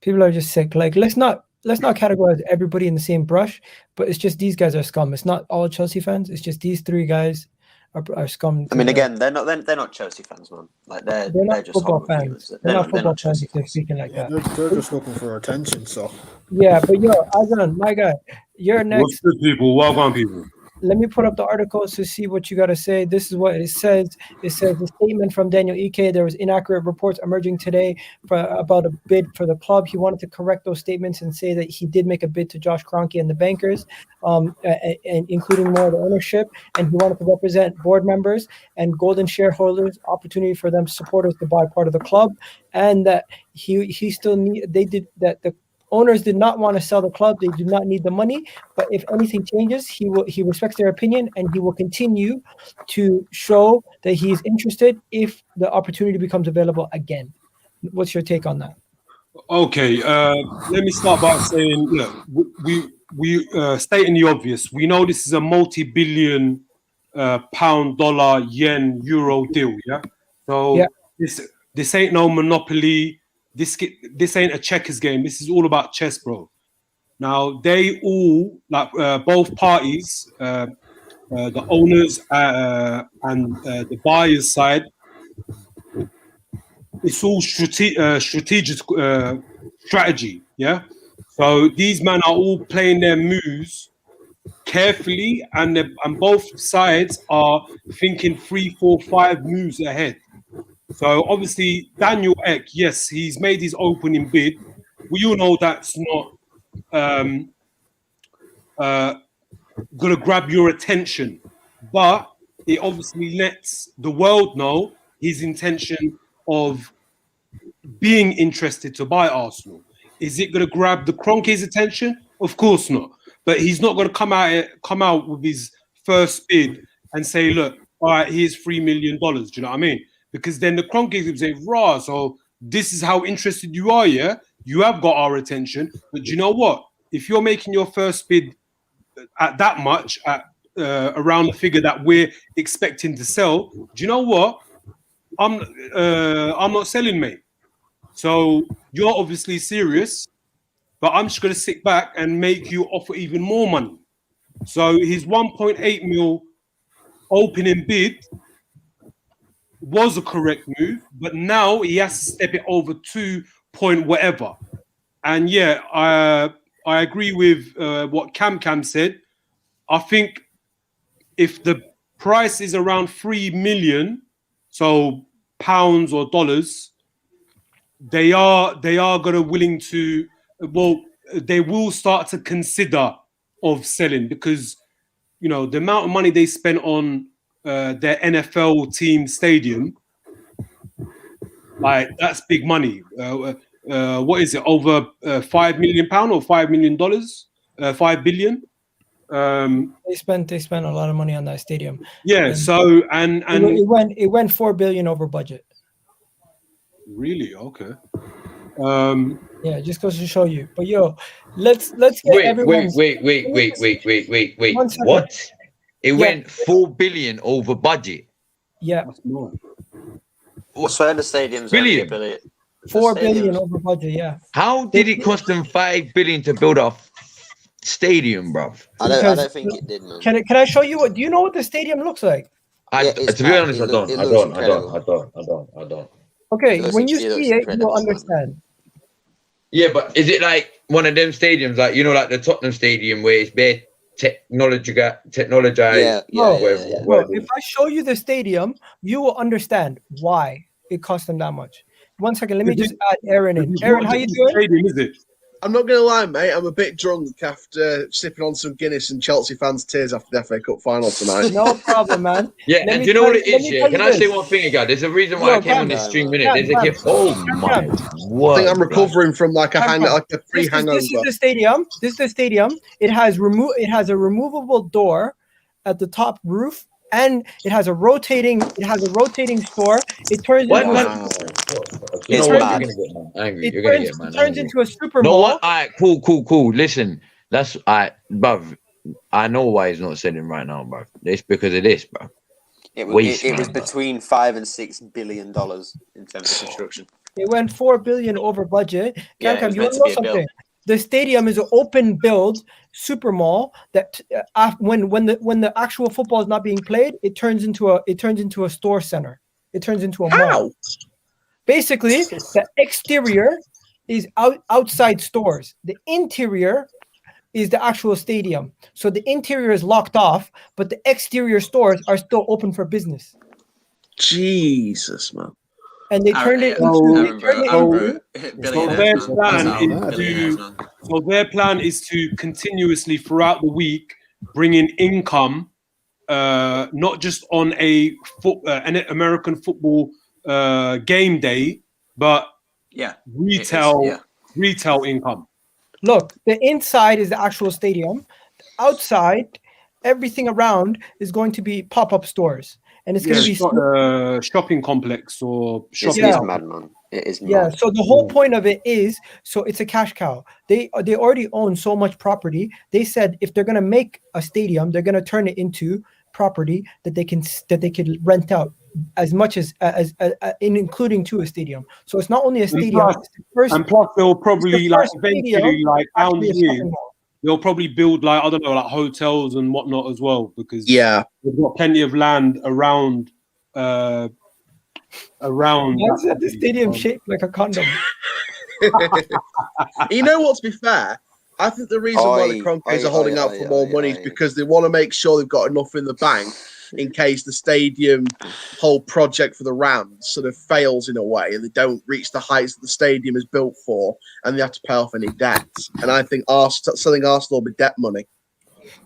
People are just sick. Like, let's not categorize everybody in the same brush, but it's just these guys are scum. It's not all Chelsea fans. It's just these three guys are scum. I mean, again, they're not Chelsea fans, man. Like they're just football fans. humans. They're not football fans if they're speaking like that. They're just looking for attention. So yeah, but yo, Azan, my guy, you're next. What's good, people? Welcome, people. Let me put up the articles to see what you got to say. This is what it says. It says the statement from Daniel Ike. There was inaccurate reports emerging today about a bid for the club. He wanted to correct those statements and say that he did make a bid to Josh Kroenke and the bankers, and including more of the ownership. And he wanted to represent board members and golden shareholders, opportunity for them supporters to buy part of the club, and that the owners did not want to sell the club. They do not need the money. But if anything changes, he respects their opinion, and he will continue to show that he's interested if the opportunity becomes available again. What's your take on that? Okay, let me start by saying, look, we stating the obvious. We know this is a multi-billion pound, dollar, yen, euro deal. Yeah. So this ain't no monopoly. This ain't a checkers game. This is all about chess, bro. Now they all, like both parties, the owners and the buyers side, it's all strategic strategy. Yeah. So these men are all playing their moves carefully, and both sides are thinking 3, 4, 5 moves ahead. So obviously Daniel Ek, yes, he's made his opening bid. We all know that's not gonna grab your attention, but it obviously lets the world know his intention of being interested to buy Arsenal. Is it going to grab the Kroenke's attention? Of course not. But he's not going to come out with his first bid and say, look, all right, here's $3 million. Do you know what I mean? Because then the Kroenkes will say, rah, so this is how interested you are, yeah? You have got our attention. But do you know what? If you're making your first bid at that much, at around the figure that we're expecting to sell, do you know what? I'm not selling, mate. So you're obviously serious, but I'm just going to sit back and make you offer even more money. So his 1.8 mil opening bid was a correct move, but now he has to step it over 2 point whatever. And yeah, I agree with what Cam said. I think if the price is around 3 million, so pounds or dollars, they are going to willing to, well, they will start to consider of selling, because you know the amount of money they spent on their NFL team stadium, like that's big money. What is it, over £5 million or $5 million, 5 billion? They spent a lot of money on that stadium. Yeah, and so it went 4 billion over budget. Really? Okay. Yeah, just goes to show you. But yo, let's get everyone's. Wait. What? It went 4 billion over budget. Yeah. So the stadium's only $1 billion. 4 billion over budget. Yeah. How did it cost them 5 billion to build a stadium, bruv? I don't think it did, man. Can I show you what? Do you know what the stadium looks like? To be honest, I don't. Okay, when you see it, you'll understand. Yeah, but is it like one of them stadiums, like you know, like the Tottenham Stadium, where it's bare technologized? Well, if I show you the stadium, you will understand why it cost them that much. 1 second, let me just add Aaron in. Aaron, how you doing? Stadium, is it? I'm not going to lie, mate. I'm a bit drunk after sipping on some Guinness and Chelsea fans' tears after the FA Cup final tonight. No problem, man. Yeah, and do you know what it is? Yeah, can I say one thing again? There's a reason why I came on this stream minute. There's a gift. Oh my! I think I'm recovering from like a free hangover. This is the stadium. This is the stadium. It has a removable door at the top roof, and it has a rotating store. It turns into a super no, mall. what? All right, cool. Listen, that's bruv. I know why he's not selling right now, bruv. It's because of this, bruv. It was between $5 and $6 billion in terms of construction. It went 4 billion over budget. Yeah, Cam, you want to know something? The stadium is an open build super mall that when the actual football is not being played, it turns into a store center. It turns into a mall. Basically, the exterior is outside stores. The interior is the actual stadium. So the interior is locked off, but the exterior stores are still open for business. Jesus, man. And they turned it into so their plan is to continuously throughout the week bring in income, not just on an American football game day, but retail income. Look, the inside is the actual stadium. Outside, everything around is going to be pop-up stores. And it's going to be shopping complex or shopping. It is mad, man. It is mad. Yeah. So the whole point of it is, so it's a cash cow. They already own so much property. They said if they're going to make a stadium, they're going to turn it into property that they can rent out as much as including to a stadium. So it's not only a stadium. And plus they'll probably like eventually like down here. they'll probably build like, I don't know, like hotels and whatnot as well, because Yeah. they've got plenty of land around Man said the that stadium property. shaped like a condom. You know what? To be fair, I think the reason why the Kroenkes are holding out for more money is because they want to make sure they've got enough in the bank in case the stadium whole project for the Rams sort of fails in a way and they don't reach the heights that the stadium is built for and they have to pay off any debts. And I think selling Arsenal with debt money.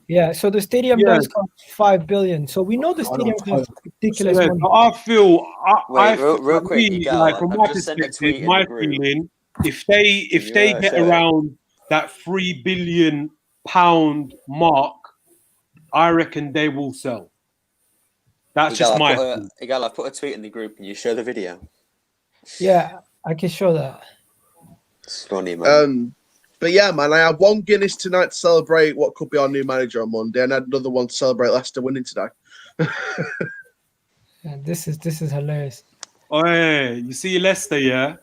Yeah, so the stadium does cost $5 billion. So we know the stadium costs ridiculous Yeah, money. so I feel real quick, me, Miguel, like from my I've just sent a perspective, tweet in my the group. feeling, if they get show it? around that £3 billion mark, I reckon they will sell. That's just my opinion. Miguel, I put a tweet in the group. Can you show the video? Yeah, I can show that. It's funny, man. But yeah, man, I had one Guinness tonight to celebrate what could be our new manager on Monday, and I had another one to celebrate Leicester winning today. Yeah, this is hilarious. Oh, yeah, you see Leicester, yeah?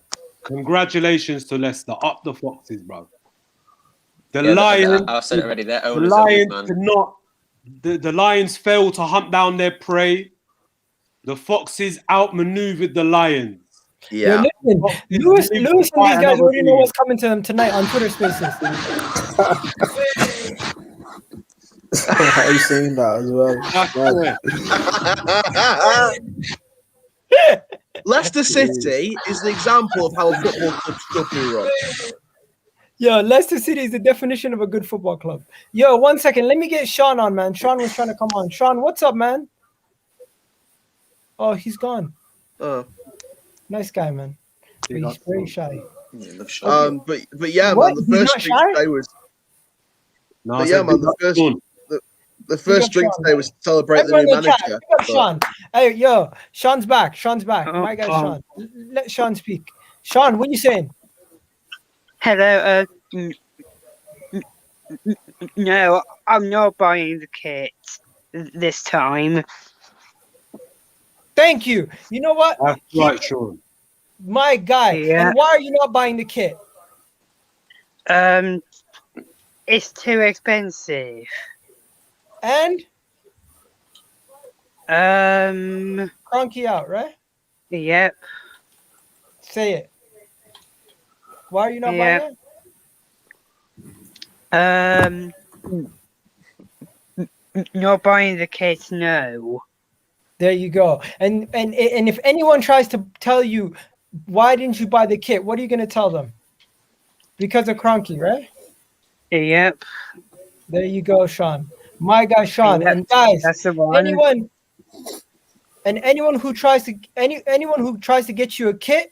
Congratulations to Leicester. Up the Foxes, bro. The Lions. I said it already. They're The owners Lions man. could not. The Lions failed to hunt down their prey. The Foxes outmaneuvered the Lions. Yeah, listen, Lewis and these guys already know what's coming to them tonight on Twitter Spaces. I've seen that as well. Leicester City is an example of how a football club should be run. Yo, Leicester City is the definition of a good football club. Yo, 1 second. Let me get Sean on, man. Sean was trying to come on. Sean, what's up, man? Oh, he's gone. Nice guy, man. But he's very shy. But yeah, What? man, the He's first not drink shy? today was. No, But yeah, man, the first drink today was to celebrate the new manager. Pick up Sean. Hey, yo, Sean's back. Sean's back. Oh, My guy, Sean. Let Sean speak. Sean, what are you saying? Hello. No, I'm not buying the kit this time. Thank you. You know what? That's right, Sean. My guy. Yeah. And why are you not buying the kit? It's too expensive. And? Kroenke out, right? Yep. Say it. Why are you not buying it? Not buying the kit, no. There you go. And if anyone tries to tell you, why didn't you buy the kit? What are you going to tell them? Because of Kroenke, right? Yep. There you go, Sean. My guy, Sean. Yep, and guys, that's the one. anyone who tries to get you a kit,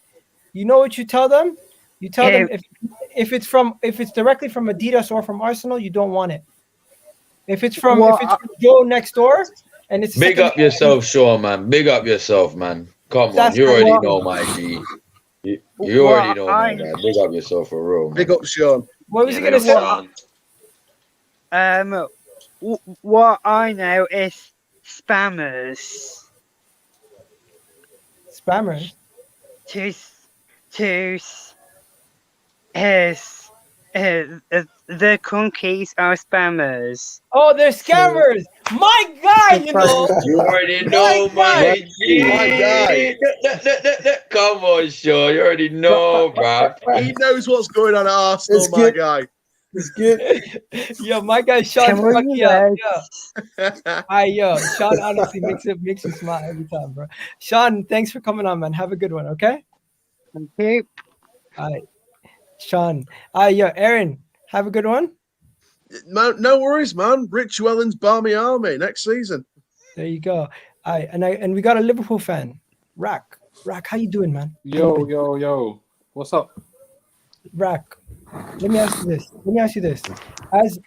you know what you tell them? You tell them if it's directly from Adidas or from Arsenal, you don't want it. If it's from Joe next door, and it's big up yourself, Sean, man. Big up yourself, man. Come on, you already know, my G. You already know, my guy. Big up yourself for real, man. Big up, Sean. What was he gonna say? What I know is spammers. Spammers. The Kroenkes are spammers. Oh, they're scammers. My guy, you know. You already know, my G. Come on, Sean. You already know, bro. He knows what's going on at Arsenal, my guy. It's good. Yo, my guy Sean fucking up. Yo, Sean honestly makes me smile every time, bro. Sean, thanks for coming on, man. Have a good one, okay? Thank you. All right, Sean. Yo, Aaron, have a good one. No worries, man. Rich Wellens, Barmy Army next season. There you go. All right, and we got a Liverpool fan, Rack. Rack, how you doing, man? Yo. What's up? Rack, let me ask you this.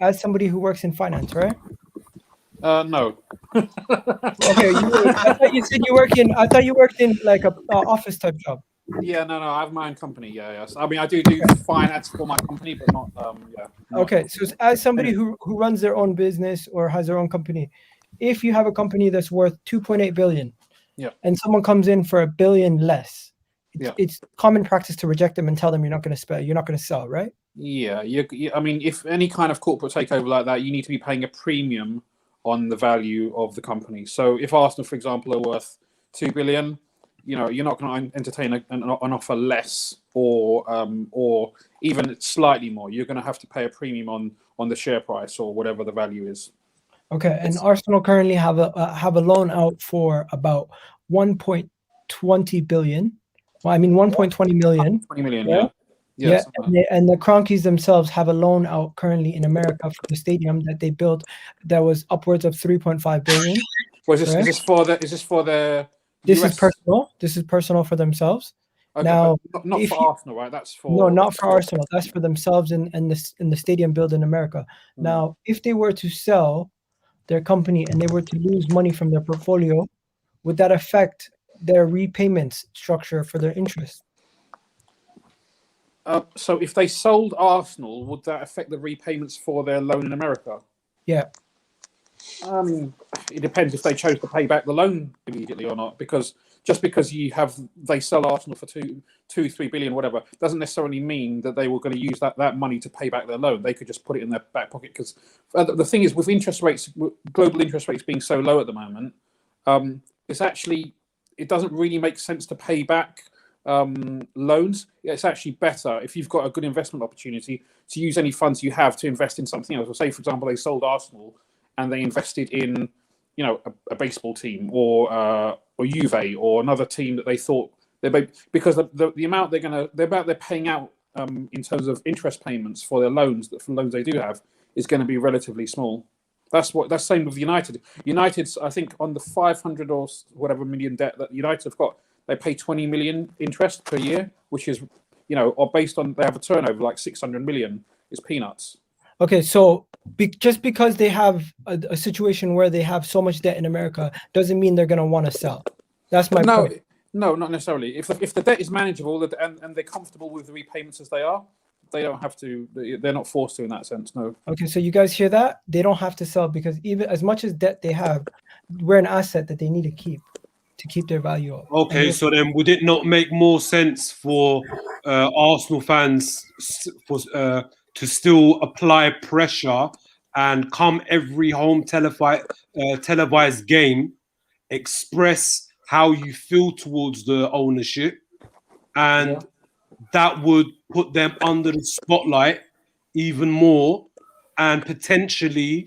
As somebody who works in finance, right? No. Okay, I thought you said you work in. I thought you worked in like a office type job. Yeah, no. I have my own company. Yes. I mean, I do finance for my company, but not. Okay, so as somebody who runs their own business or has their own company, if you have a company that's worth 2.8 billion, yeah, and someone comes in for $1 billion less, it's common practice to reject them and tell them you're not going to spell, you're not going to sell, right? Yeah, I mean, if any kind of corporate takeover like that, you need to be paying a premium on the value of the company. So if Arsenal, for example, are worth 2 billion, you know, you're not going to entertain an offer less or even slightly more. You're going to have to pay a premium on the share price or whatever the value is. Okay, and Arsenal currently have a loan out for about 1.20 billion. Well, I mean 1.20 million. 20 million, right? yeah. And the Kroenkes themselves have a loan out currently in America for the stadium that they built that was upwards of 3.5 billion. Well, is this for the This US? is personal. This is personal for themselves. Okay, Now, but not for Arsenal, right? That's for no, not for Arsenal. That's for themselves and the stadium built in America. Now, if they were to sell their company and they were to lose money from their portfolio, would that affect their repayments structure for their interest? So if they sold Arsenal, would that affect the repayments for their loan in America? Yeah. It depends if they chose to pay back the loan immediately or not, because just because they sell Arsenal for 3 billion, whatever, doesn't necessarily mean that they were going to use that money to pay back their loan. They could just put it in their back pocket. Because the thing is, with global interest rates being so low at the moment, it doesn't really make sense to pay back loans. It's actually better if you've got a good investment opportunity to use any funds you have to invest in something else. So say, for example, they sold Arsenal and they invested in, you know, a baseball team or Juve or another team that they thought because the amount they're paying out in terms of interest payments for their loans they do have is going to be relatively small. That's same with United. United's, I think, on the 500 or whatever million debt that United have got, they pay 20 million interest per year, which is, you know, or based on they have a turnover like 600 million, is peanuts. Okay, so just because they have a situation where they have so much debt in America doesn't mean they're going to want to sell. That's my point. No, not necessarily. If the debt is manageable and they're comfortable with the repayments as they are, they don't have to. They're not forced to in that sense. No. Okay, so you guys hear that? They don't have to sell because even as much as debt they have, we're an asset that they need to keep their value up. Okay, so then would it not make more sense for Arsenal fans to still apply pressure and come every home televised game, express how you feel towards the ownership, and that would put them under the spotlight even more, and potentially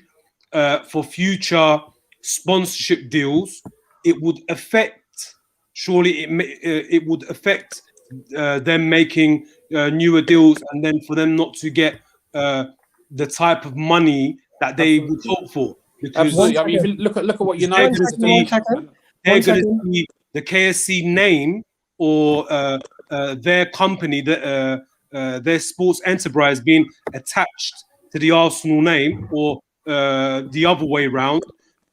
for future sponsorship deals, it would affect. Surely it would affect them making newer deals, and then for them not to get the type of money that they would hope for. Because absolutely. I mean, if you look at what United they're going to see the KSC name or their company, their sports enterprise being attached to the Arsenal name, or the other way around,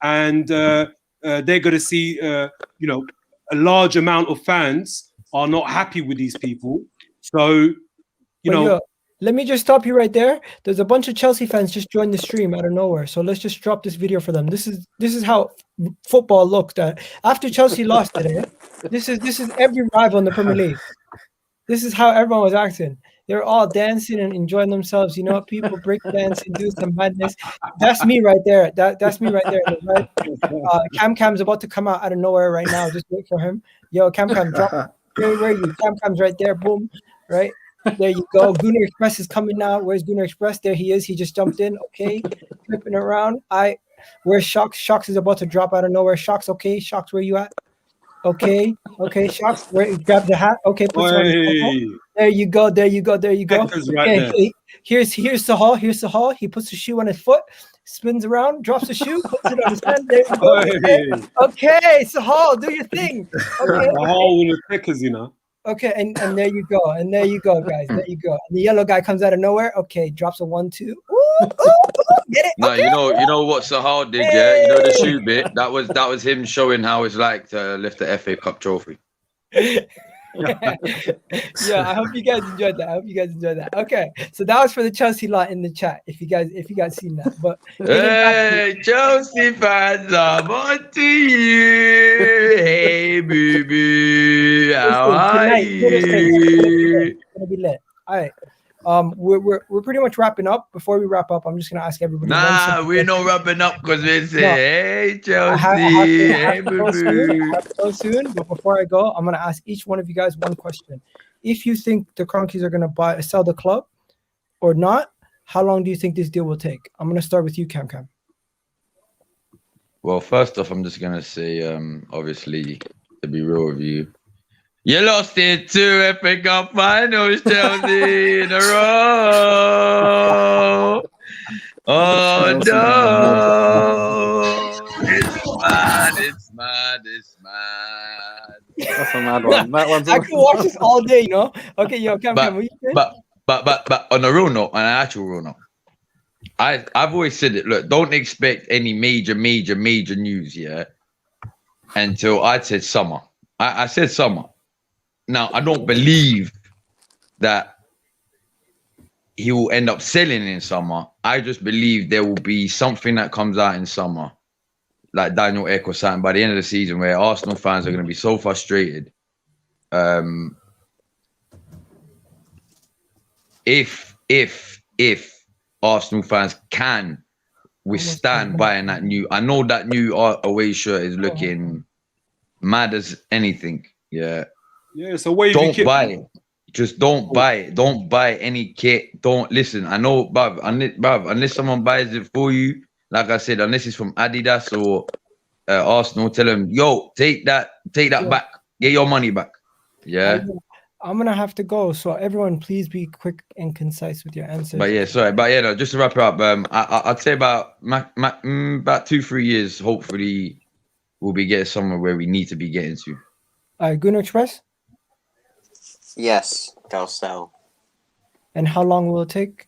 and they're going to see, you know, a large amount of fans are not happy with these people. So, let me just stop you right there. There's a bunch of Chelsea fans just joined the stream out of nowhere. So let's just drop this video for them. This is how football looked at after Chelsea lost today. This is every rival in the Premier League. This is how everyone was acting. They're all dancing and enjoying themselves. You know, people break dance and do some madness. That's me right there. That's me right there. Right? Cam's about to come out of nowhere right now. Just wait for him. Yo, Cam, drop. Where are you? Cam's right there. Boom. Right. There you go. Gunner Express is coming now. Where's Gunner Express? There he is. He just jumped in. Okay. Flipping around. Where's Shocks? Shocks is about to drop out of nowhere. Shocks, okay. Shocks, where you at? Okay. Shocks, grab the hat. Okay, put it on. There you go. Okay, here's Sahal. Here's Sahal. He puts the shoe on his foot, spins around, drops the shoe, puts it on his hand. There you go. Okay, Sahal, do your thing. Okay. Sahal with the pickers, you know. Okay, and there you go, guys. There you go. And the yellow guy comes out of nowhere. Okay, drops a 1-2. Ooh, get it? No, okay. you know what Sahal did, yeah? You know the shoe bit? That was him showing how it's like to lift the FA Cup trophy. Yeah, I hope you guys enjoyed that. Okay, so that was for the Chelsea lot in the chat. If you guys seen that, but Hey, Chelsea fans, I'm on to you. Hey, baby, how are tonight, you? it's gonna be lit. All right. We're pretty much wrapping up. Before we wrap up, I'm just gonna ask everybody. Nah, we're not wrapping up because we say, hey, Chelsea, I hey, have to go soon. baby. I have to go soon. But before I go, I'm gonna ask each one of you guys one question. If you think the Kroenkes are gonna sell the club or not, how long do you think this deal will take? I'm gonna start with you, Cam. Well, first off, I'm just gonna say, obviously, to be real with you, you lost it 2 FA Cup finals, Chelsea, in a row. Oh no! It's mad. That's a mad one. That one's. I could watch this all day, you know. Okay, yo, Cam, what you think? But on a real note, on an actual real note, I've always said it. Look, don't expect any major news, yeah, until I said summer. I said summer. Now I don't believe that he will end up selling in summer. I just believe there will be something that comes out in summer, like Daniel Ek or something, by the end of the season, where Arsenal fans are going to be so frustrated. If Arsenal fans can withstand buying that new, I know that new away shirt is looking mad as anything. Yeah. Yeah, it's a wavy Don't kit. buy it. Just don't buy it. Don't buy any kit. Don't listen. I know, bruv, unless someone buys it for you, like I said, unless it's from Adidas or Arsenal, tell them, yo, take that back. Get your money back. Yeah. I'm gonna have to go, so everyone, please be quick and concise with your answers. But yeah, sorry. But yeah, no, just to wrap it up, I'd say about 2-3 years, hopefully, we'll be getting somewhere where we need to be getting to. Gunnar Express? Yes, they'll sell. And how long will it take?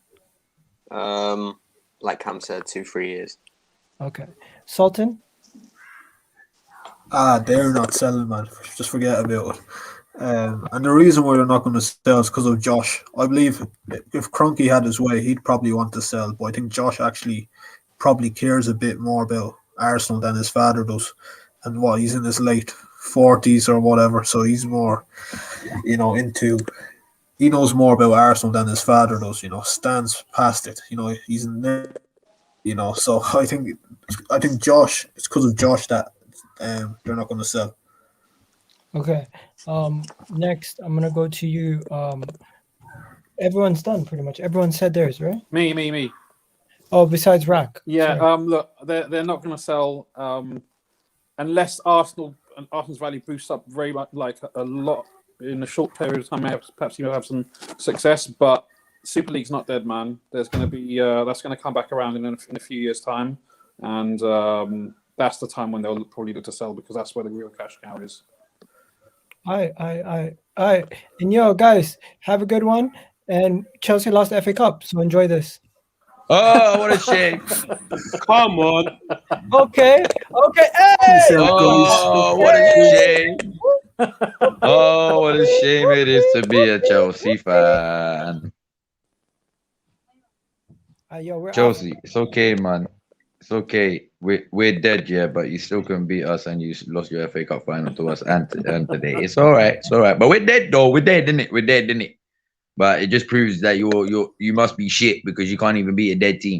Like Cam said, 2-3 years. Okay. Sultan? They're not selling, man. Just forget about it. And the reason why they're not going to sell is because of Josh. I believe if Kroenke had his way, he'd probably want to sell. But I think Josh actually probably cares a bit more about Arsenal than his father does. And he's in his late 40s or whatever, so he's more, he knows more about Arsenal than his father does. Stands past it. He's in there. So I think Josh. It's because of Josh that they're not going to sell. Okay. Next, I'm gonna go to you. Everyone's done pretty much. Everyone said theirs, right? Me. Oh, besides Rack. Yeah. Sorry. Look, they're not going to sell unless Arsenal's value boosts up very much, like a lot in a short period of time. Perhaps you will have some success, but Super League's not dead, man. There's going to be that's going to come back around in a few years' time, and that's the time when they'll probably look to sell, because that's where the real cash cow is. All right. And yo, guys, have a good one. And Chelsea lost the FA Cup, so enjoy this. Oh, what a shame. Come on. Okay. Hey! Oh, what a shame. Oh, what a shame it is to be a Chelsea fan. Chelsea, it's okay, man. It's okay. We're dead, yeah, but you still can beat us, and you lost your FA Cup final to us and today. It's all right. But we're dead, though. We're dead, innit? But it just proves that you must be shit, because you can't even beat a dead team.